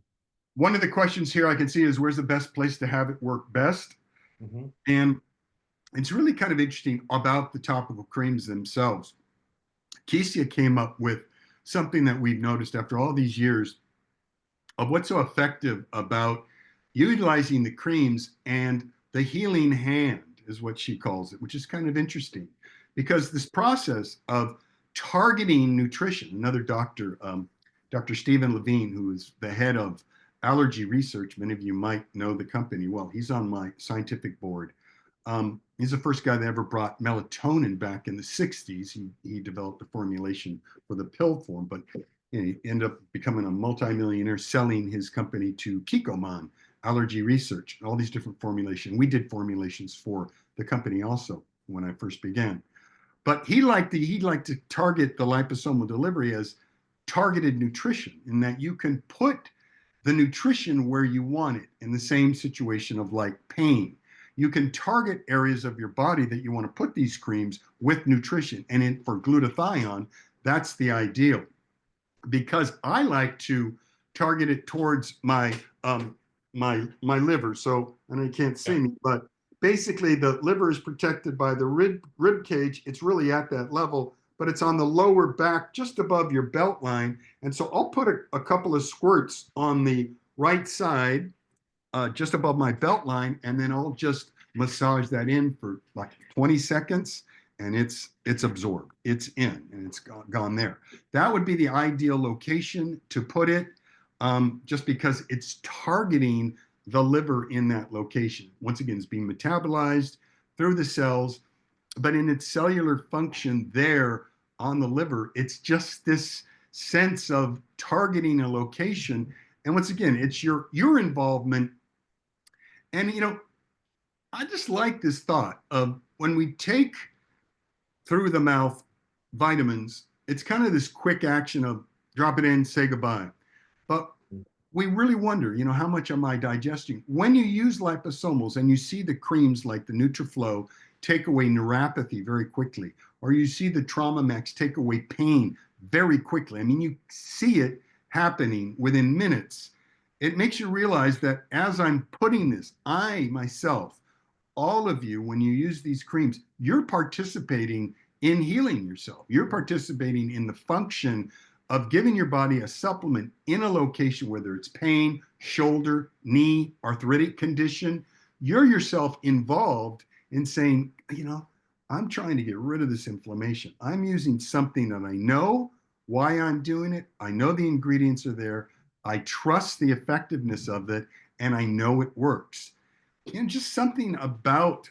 one of the questions here I can see is, where's the best place to have it work best? mm-hmm. And it's really kind of interesting about the topical creams themselves. Kesia came up with something that we've noticed after all these years of what's so effective about utilizing the creams, and the healing hand is what she calls it, which is kind of interesting because this process of targeting nutrition, another doctor, Dr. Stephen Levine, who is the head of allergy research, many of you might know the company well, he's on my scientific board. He's the first guy that ever brought melatonin back in the 60s. He developed a formulation for the pill form, but he ended up becoming a multimillionaire selling his company to Kikkoman Allergy Research, all these different formulations. We did formulations for the company also when I first began. But he'd like to target the liposomal delivery as targeted nutrition, in that you can put the nutrition where you want it in the same situation of like pain. You can target areas of your body that you want to put these creams with nutrition. And for glutathione, that's the ideal, because I like to target it towards my liver. So, and you can't see me, but basically the liver is protected by the rib cage. It's really at that level, but it's on the lower back, just above your belt line. And so I'll put a couple of squirts on the right side, just above my belt line, and then I'll just massage that in for like 20 seconds, and it's absorbed, it's in, and it's gone there. That would be the ideal location to put it, just because it's targeting the liver in that location. Once again, it's being metabolized through the cells, but in its cellular function there on the liver, it's just this sense of targeting a location. And once again, it's your involvement. And I just like this thought of when we take through the mouth vitamins, it's kind of this quick action of drop it in, say goodbye. But we really wonder, how much am I digesting? When you use liposomals and you see the creams like the Nutriflow take away neuropathy very quickly, or you see the Trauma Max take away pain very quickly. I mean, you see it happening within minutes. It makes you realize that as I'm putting this, I myself, all of you, when you use these creams, you're participating in healing yourself. You're participating in the function of giving your body a supplement in a location, whether it's pain, shoulder, knee, arthritic condition. You're yourself involved in saying, I'm trying to get rid of this inflammation. I'm using something that I know why I'm doing it. I know the ingredients are there. I trust the effectiveness of it, and I know it works. Just something about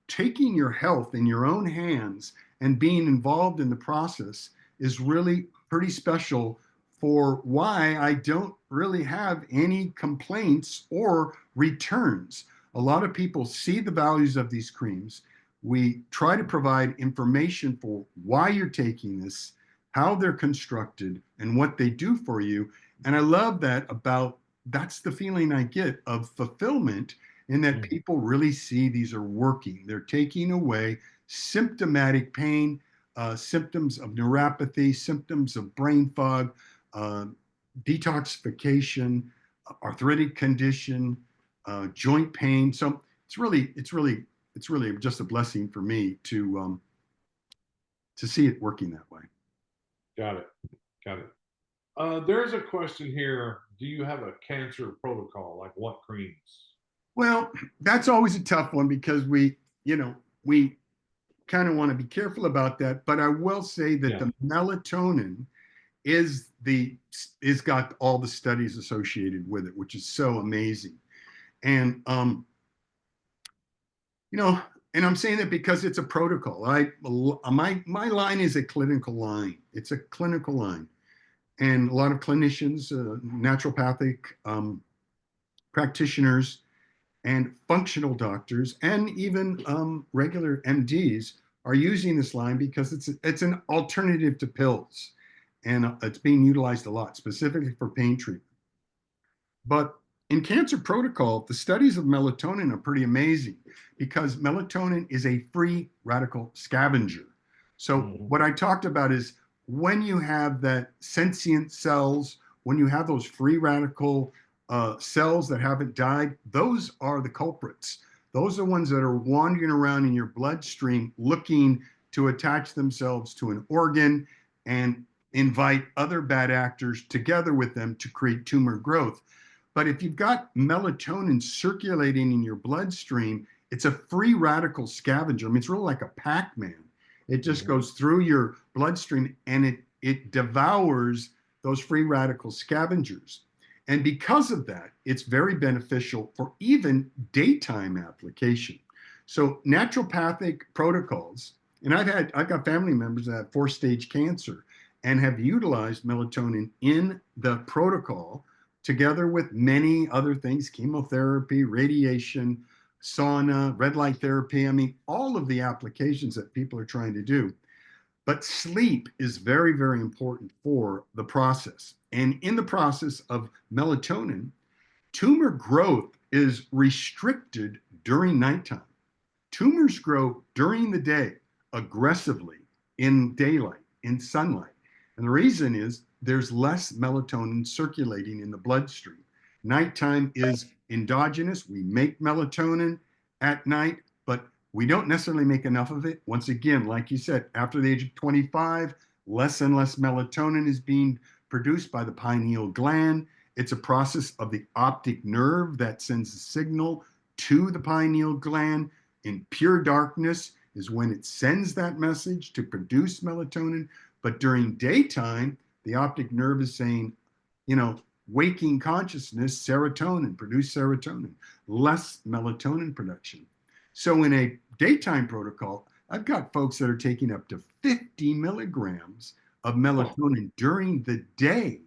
taking your health in your own hands and being involved in the process is really pretty special, for why I don't really have any complaints or returns. A lot of people see the values of these creams. We try to provide information for why you're taking this, how they're constructed, and what they do for you. And I love that about that's the feeling I get of fulfillment in that Mm. people really see these are working. They're taking away symptomatic pain, symptoms of neuropathy, symptoms of brain fog, uh, detoxification, arthritic condition, joint pain. So it's really just a blessing for me to see it working that way. Got it. Got it. There's a question here. Do you have a cancer protocol? Like what creams? Well, that's always a tough one because we kind of want to be careful about that. But I will say that Yeah. the melatonin is the is got all the studies associated with it, which is so amazing. And you know, and I'm saying that because it's a protocol. My line is a clinical line. It's a clinical line, and a lot of clinicians, naturopathic practitioners, and functional doctors, and even regular MDs are using this line because it's an alternative to pills, and it's being utilized a lot, specifically for pain treatment. But in cancer protocol, the studies of melatonin are pretty amazing because melatonin is a free radical scavenger. So Mhm. what I talked about is when you have that sentient cells, when you have those free radical cells that haven't died, those are the culprits. Those are ones that are wandering around in your bloodstream looking to attach themselves to an organ and invite other bad actors together with them to create tumor growth. But if you've got melatonin circulating in your bloodstream, it's a free radical scavenger. I mean, it's really like a Pac-Man. It just Mhm. goes through your bloodstream and it devours those free radical scavengers. And because of that, it's very beneficial for even daytime application. So naturopathic protocols, and I've got family members that have 4-stage cancer and have utilized melatonin in the protocol together with many other things, chemotherapy, radiation, sauna, red light therapy. I mean, all of the applications that people are trying to do. But sleep is very, very important for the process. And in the process of melatonin, tumor growth is restricted during nighttime. Tumors grow during the day aggressively in daylight, in sunlight. And the reason is there's less melatonin circulating in the bloodstream. Nighttime is endogenous. We make melatonin at night, but we don't necessarily make enough of it. Once again, like you said, after the age of 25, less and less melatonin is being produced by the pineal gland. It's a process of the optic nerve that sends a signal to the pineal gland. In pure darkness is when it sends that message to produce melatonin. But during daytime, the optic nerve is saying, waking consciousness, serotonin, produce serotonin, less melatonin production. So in a daytime protocol, I've got folks that are taking up to 50 milligrams of Oh, melatonin during the day,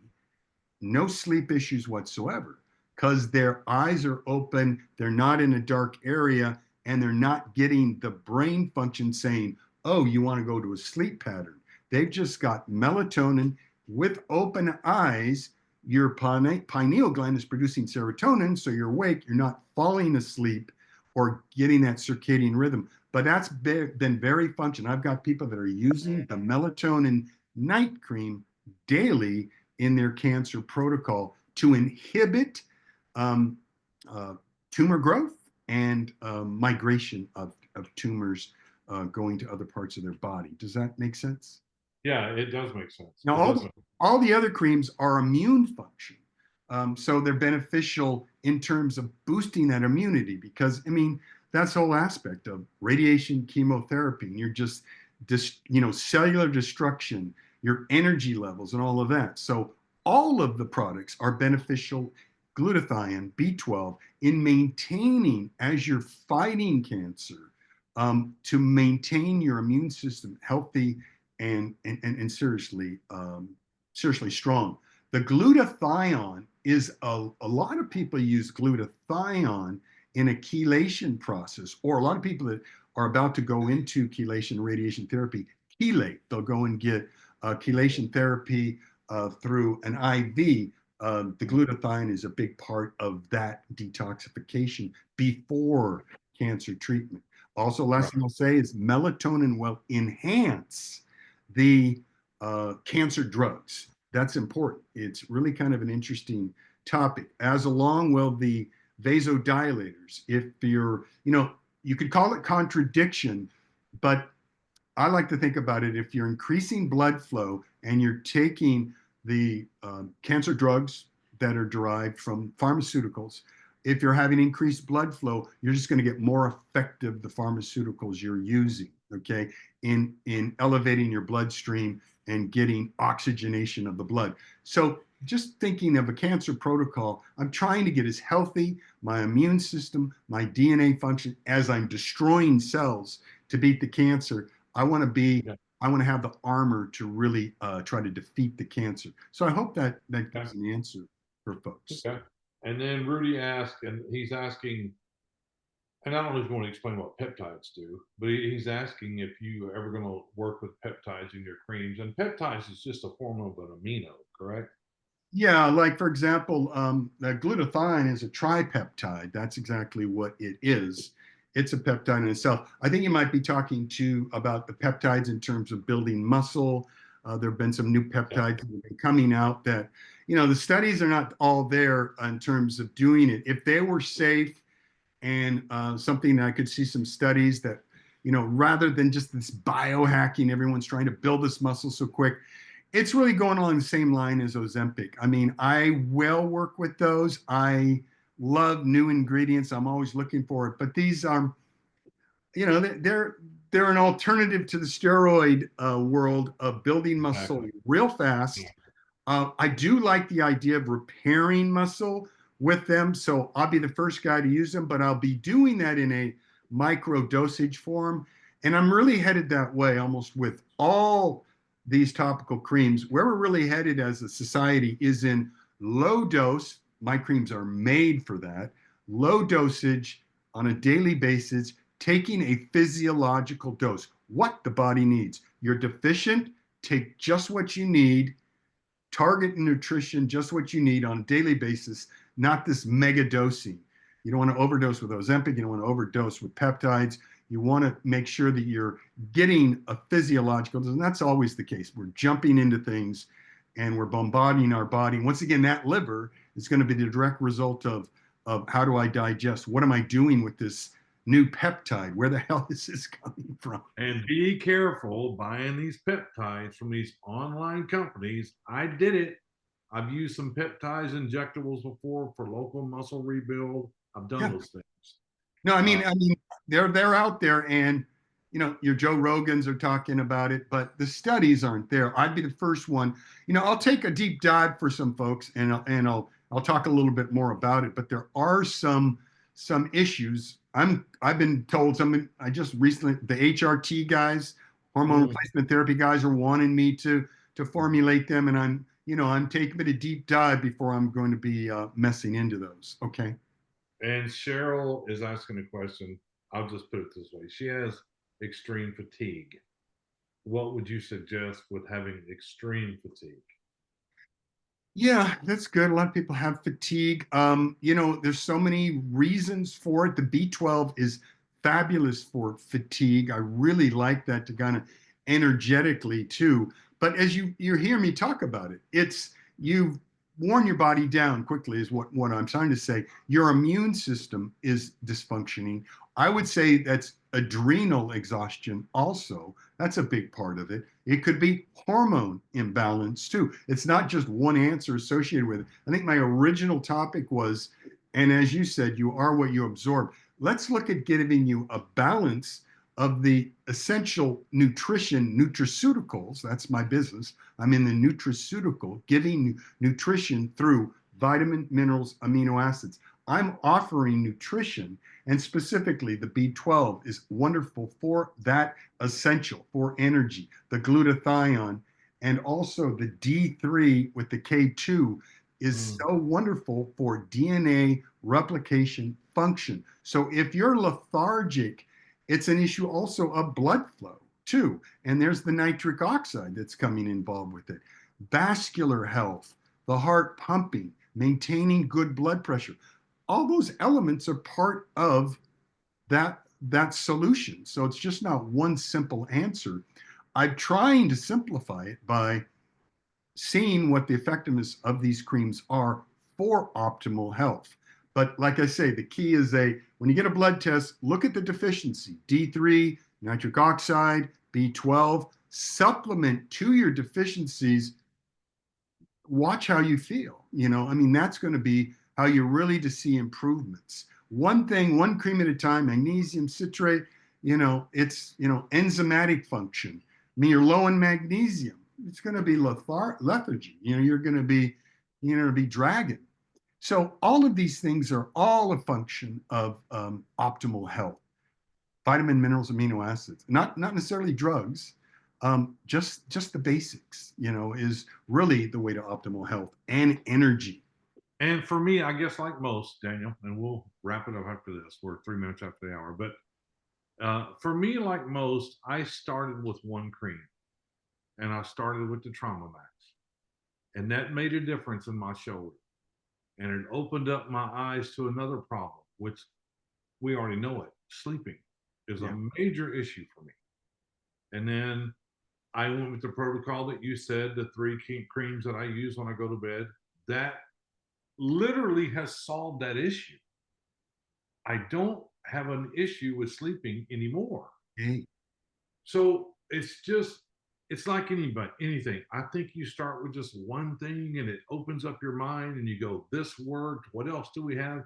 no sleep issues whatsoever because their eyes are open, they're not in a dark area, and they're not getting the brain function saying, oh, you want to go to a sleep pattern. They've just got melatonin with open eyes. Your pineal gland is producing serotonin, so you're awake, you're not falling asleep or getting that circadian rhythm. But that's been very functional. I've got people that are using the melatonin night cream daily in their cancer protocol to inhibit um, uh, tumor growth and migration of tumors going to other parts of their body. Does that make sense? yeah, it does make sense. Now, It does make all the other creams are immune function. So they're beneficial in terms of boosting that immunity because, I mean, that's the whole aspect of radiation chemotherapy. And you're just, cellular destruction, your energy levels, and all of that. So all of the products are beneficial, glutathione, B12, in maintaining as you're fighting cancer, to maintain your immune system healthy and seriously strong. The glutathione is a lot of people use glutathione in a chelation process, or a lot of people that are about to go into chelation radiation therapy chelate. They'll go and get chelation therapy through an IV. The glutathione is a big part of that detoxification before cancer treatment. Also, last Right. thing I'll say is melatonin will enhance the cancer drugs. That's important. It's really kind of an interesting topic. As along, well, the vasodilators. If you're, you could call it contradiction, but I like to think about it, if you're increasing blood flow and you're taking the cancer drugs that are derived from pharmaceuticals, if you're having increased blood flow, you're just going to get more effective the pharmaceuticals you're using, okay, in elevating your bloodstream and getting oxygenation of the blood. So just thinking of a cancer protocol, I'm trying to get as healthy my immune system, my DNA function as I'm destroying cells to beat the cancer. I want to be, Yeah. I want to have the armor to really try to defeat the cancer. So I hope that that Okay. gives an answer for folks. Okay. And then Rudy asked, and he's asking, and I don't know if you want to explain what peptides do, but he's asking if you are ever going to work with peptides in your creams. And peptides is just a form of an amino, correct? Yeah, like for example, the glutathione is a tripeptide. That's exactly what it is. It's a peptide in itself. I think you might be talking to about the peptides in terms of building muscle. There have been some new Yeah. peptides that have been coming out that, the studies are not all there in terms of doing it. If they were safe and something that I could see some studies that, rather than just this biohacking, everyone's trying to build this muscle so quick, it's really going along the same line as Ozempic. I mean, I will work with those. I love new ingredients. I'm always looking for it. But these are, they're an alternative to the steroid world of building muscle Exactly. real fast. I do like the idea of repairing muscle with them. So I'll be the first guy to use them, but I'll be doing that in a micro dosage form. And I'm really headed that way almost with all these topical creams. Where we're really headed as a society is in low dose. My creams are made for that. Low dosage on a daily basis, taking a physiological dose, what the body needs. You're deficient, take just what you need, target nutrition, just what you need on a daily basis, not this mega dosing. You don't want to overdose with Ozempic. You don't want to overdose with peptides. You want to make sure that you're getting a physiological dose, and that's always the case. We're jumping into things and we're bombarding our body. Once again, that liver is going to be the direct result of how do I digest? What am I doing with this new peptide? Where the hell is this coming from? And be careful buying these peptides from these online companies. I did it. I've used some peptides injectables before for local muscle rebuild. I've done Yeah. those things. No, I Uh, mean, I mean, they're out there, and your Joe Rogans are talking about it, but the studies aren't there. I'd be the first one. I'll take a deep dive for some folks, and I'll talk a little bit more about it. But there are some issues. I've been told some. I just recently the HRT guys, hormone mm, replacement therapy guys, are wanting me to formulate them, and I'm taking it a deep dive before I'm going to be messing into those. Okay. and Cheryl is asking a question. I'll just put it this way. She has extreme fatigue. What would you suggest with having extreme fatigue? Yeah, that's good. A lot of people have fatigue. There's so many reasons for it. The B12 is fabulous for fatigue. I really like that to kind of energetically too. But as you hear me talk about it, it's you've worn your body down quickly, is what I'm trying to say. Your immune system is dysfunctioning. I would say that's adrenal exhaustion also. That's a big part of it. It could be hormone imbalance too. It's not just one answer associated with it. I think my original topic was, and as you said, you are what you absorb. Let's look at giving you a balance of the essential nutrition, nutraceuticals. That's my business. I'm in the nutraceutical, giving nutrition through vitamin, minerals, amino acids. I'm offering nutrition, and specifically the B12 is wonderful for that essential for energy, the glutathione, and also the D3 with the K2 is Mm, so wonderful for DNA replication function. So if you're lethargic, it's an issue also of blood flow too. And there's the nitric oxide that's coming involved with it. Vascular health, the heart pumping, maintaining good blood pressure. All those elements are part of that solution. So it's just not one simple answer. I'm trying to simplify it by seeing what the effectiveness of these creams are for optimal health. But like I say, the key is when you get a blood test, look at the deficiency, D3, nitric oxide, B12, supplement to your deficiencies. Watch how you feel. I mean, that's going to be how you're really to see improvements. One thing, one cream at a time, magnesium citrate, it's, enzymatic function. I mean, you're low in magnesium. It's going to be lethargy. You're going to be dragging. So all of these things are all a function of optimal health. Vitamin, minerals, amino acids, not necessarily drugs. Just the basics, is really the way to optimal health and energy. And for me, I guess like most, Daniel, and we'll wrap it up after this. We're 3 minutes after the hour. But for me, like most, I started with one cream, and I started with the Trauma Max, and that made a difference in my shoulder, and it opened up my eyes to another problem, which we already know it. Sleeping is Yeah. a major issue for me. And then I went with the protocol that you said, the three creams that I use when I go to bed. That literally has solved that issue. I don't have an issue with sleeping anymore. Hey. So it's like anything. I think you start with just one thing and it opens up your mind and you go, this worked. What else do we have?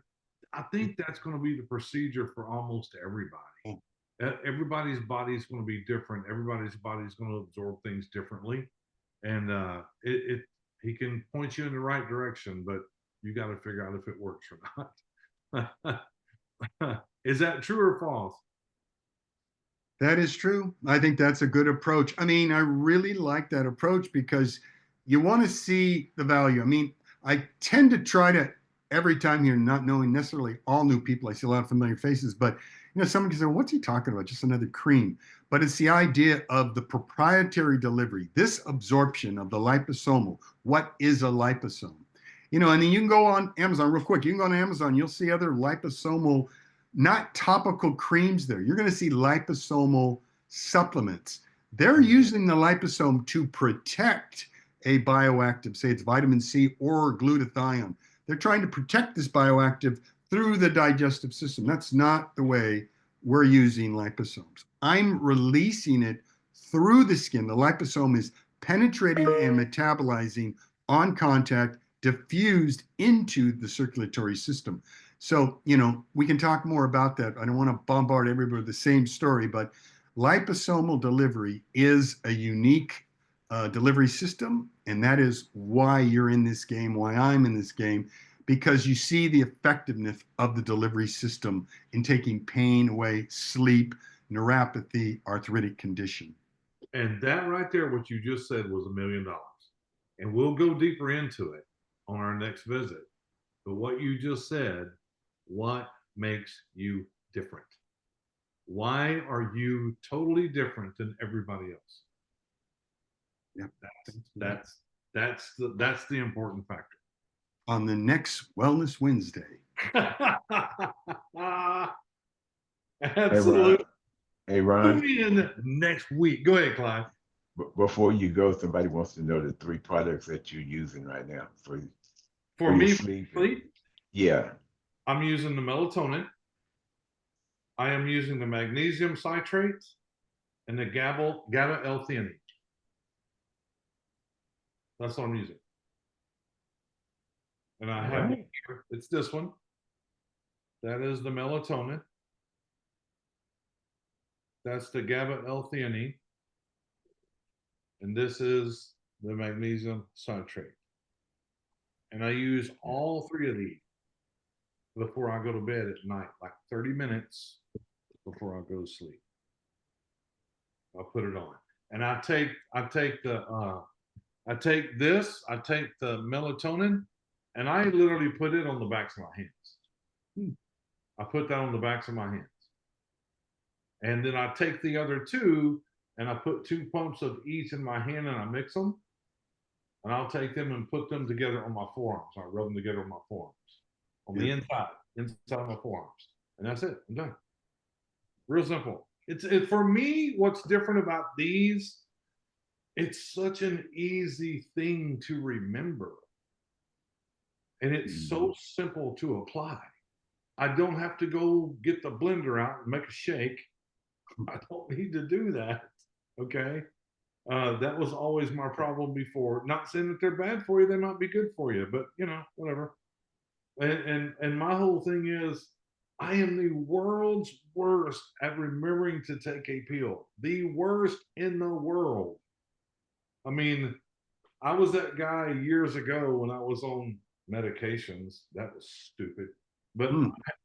I think that's going to be the procedure for almost everybody. Everybody's body is going to be different. Everybody's body is going to absorb things differently. And he can point you in the right direction, but you got to figure out if it works or not. Is that true or false? That is true. I think that's a good approach. I mean, I really like that approach because you want to see the value. I mean, I tend to try to, every time here, not knowing necessarily all new people, I see a lot of familiar faces, but someone can say, well, what's he talking about? Just another cream. But it's the idea of the proprietary delivery, this absorption of the liposomal. What is a liposome? And then you can go on Amazon real quick. You can go on Amazon, you'll see other liposomal, not topical creams there. You're going to see liposomal supplements. They're using the liposome to protect a bioactive, say it's vitamin C or glutathione. They're trying to protect this bioactive through the digestive system. That's not the way we're using liposomes. I'm releasing it through the skin. The liposome is penetrating and metabolizing on contact, diffused into the circulatory system. So, we can talk more about that. I don't want to bombard everybody with the same story, but liposomal delivery is a unique delivery system. And that is why you're in this game, why I'm in this game, because you see the effectiveness of the delivery system in taking pain away, sleep, neuropathy, arthritic condition. And that right there, what you just said, was $1 million. And we'll go deeper into it on our next visit. But what you just said, what makes you different? Why are you totally different than everybody else? Yeah, that's the important factor. On the next Wellness Wednesday. Absolutely. Hey, Ron. Tune in next week. Go ahead, Clive. Before you go, somebody wants to know the 3 products that you're using right now for me, sleep. Yeah. I'm using the melatonin. I am using the magnesium citrate and the GABA L-theanine. That's what I'm using. And I have it here. It's this one. That is the melatonin. That's the GABA L-theanine. And this is the magnesium citrate. And I use all 3 of these before I go to bed at night, like 30 minutes before I go to sleep. I'll put it on. And I take the melatonin, and I literally put it on the backs of my hands. I put that on the backs of my hands. And then I take the other two and I put 2 pumps of each in my hand and I mix them. And I'll take them and put them together on my forearms. I rub them together on my forearms, on the inside of my forearms. And that's it. I'm done. Real simple. It's for me, what's different about these, it's such an easy thing to remember. And it's so simple to apply. I don't have to go get the blender out and make a shake. I don't need to do that. Okay. That was always my problem before. Not saying that they're bad for you, they might be good for you, but you know, whatever. And my whole thing is, I am the world's worst at remembering to take a pill. The worst in the world. I mean, I was that guy years ago when I was on medications. That was stupid. But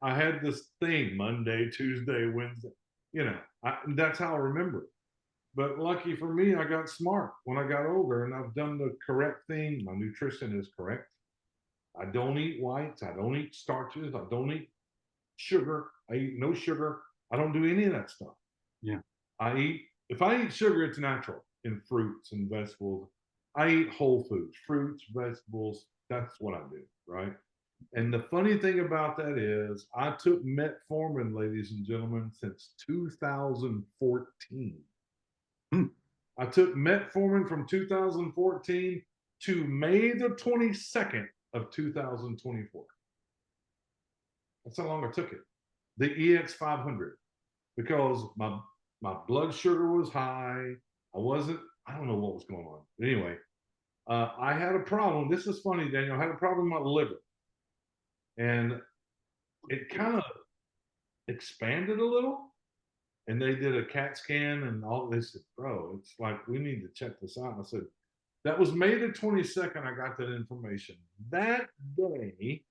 I had this thing Monday, Tuesday, Wednesday. You know, that's how I remember it. But lucky for me, I got smart when I got older and I've done the correct thing. My nutrition is correct. I don't eat whites. I don't eat starches. I don't eat sugar. I eat no sugar. I don't do any of that stuff. Yeah. If I eat sugar, it's natural in fruits and vegetables. I eat whole foods, fruits, vegetables. That's what I do, right? And the funny thing about that is I took metformin, ladies and gentlemen, since 2014. I took metformin from 2014 to May the 22nd of 2024. That's how long I took it. The EX500, because my blood sugar was high. I don't know what was going on. But anyway, I had a problem. This is funny, Daniel. I had a problem with my liver. And it kind of expanded a little. And they did a CAT scan and all. They said, bro, it's like, we need to check this out. And I said, that was May the 22nd. I got that information. That day,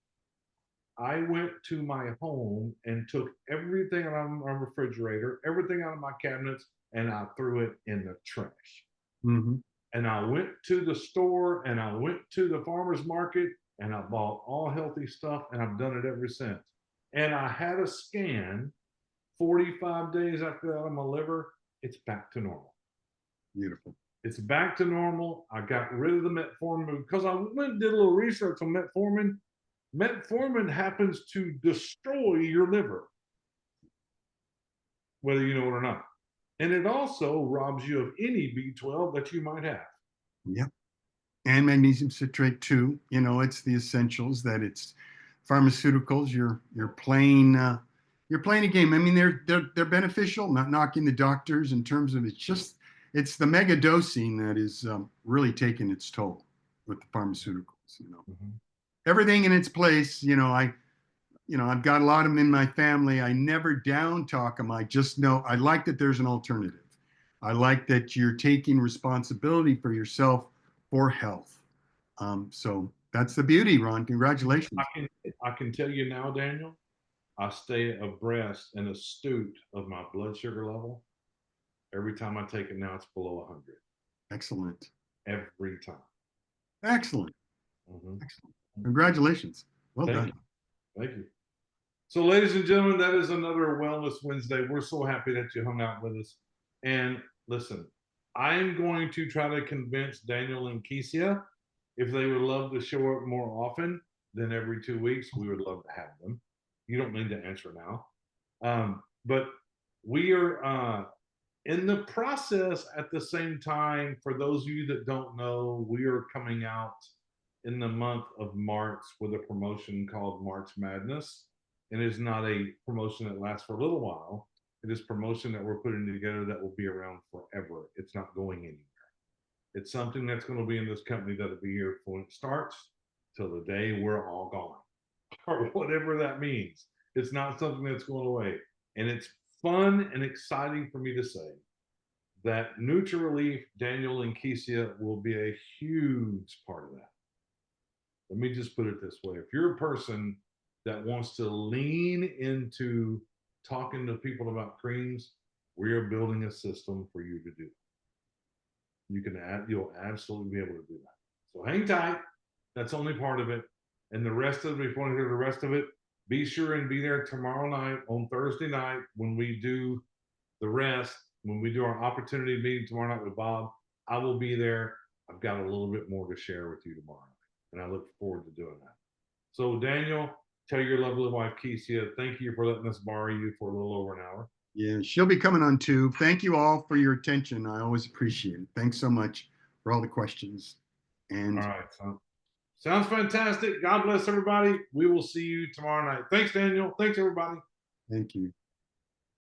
I went to my home and took everything out of my refrigerator, everything out of my cabinets, and I threw it in the trash. And I went to the store and I went to the farmer's market and I bought all healthy stuff, and I've done it ever since. And I had a scan 45 days after that on my liver. It's back to normal. Beautiful. It's back to normal. I got rid of the metformin because I went and did a little research on metformin. Metformin happens to destroy your liver, whether you know it or not. And it also robs you of any B12 that you might have. Yep. And magnesium citrate too. You know, it's the essentials that it's pharmaceuticals. You're playing a game. I mean, they're beneficial. Not knocking the doctors in terms of it's the mega dosing that is really taking its toll with the pharmaceuticals. You know, everything in its place. I've got a lot of them in my family. I never down talk them. I just know I like that there's an alternative. I like that you're taking responsibility for yourself for health. So that's the beauty, Ron. Congratulations. I can tell you now, Daniel, I stay abreast and astute of my blood sugar level. Every time I take it now, it's below 100. Excellent. Every time. Excellent. Excellent. Congratulations. Well done. Thank you. So, ladies and gentlemen, that is another Wellness Wednesday. We're so happy that you hung out with us. And listen, I'm going to try to convince Daniel and Kesia if they would love to show up more often than every 2 weeks. We would love to have them. You don't need to answer now. But we are in the process at the same time. For those of you that don't know, we are coming out in the month of March with a promotion called March Madness. And it's not a promotion that lasts for a little while. It is promotion that we're putting together that will be around forever. It's not going anywhere. It's something that's going to be in this company that'll be here when it starts till the day we're all gone, or whatever that means. It's not something that's going away. And it's fun and exciting for me to say that NutriRelief, Daniel and Kesia will be a huge part of that. Let me just put it this way. If you're a person that wants to lean into talking to people about creams, we are building a system for you to do. You'll absolutely be able to do that. So hang tight. That's only part of it. And the rest of it, if you want to hear the rest of it, be sure and be there tomorrow night on Thursday night when we do the rest, when we do our opportunity meeting tomorrow night with Bob. I will be there. I've got a little bit more to share with you tomorrow night, and I look forward to doing that. So, Daniel, tell your lovely wife, Keisha, thank you for letting us borrow you for a little over an hour. Yeah, she'll be coming on too. Thank you all for your attention. I always appreciate it. Thanks so much for all the questions. And All right, son. Sounds fantastic. God bless everybody. We will see you tomorrow night. Thanks, Daniel. Thanks, everybody. thank you.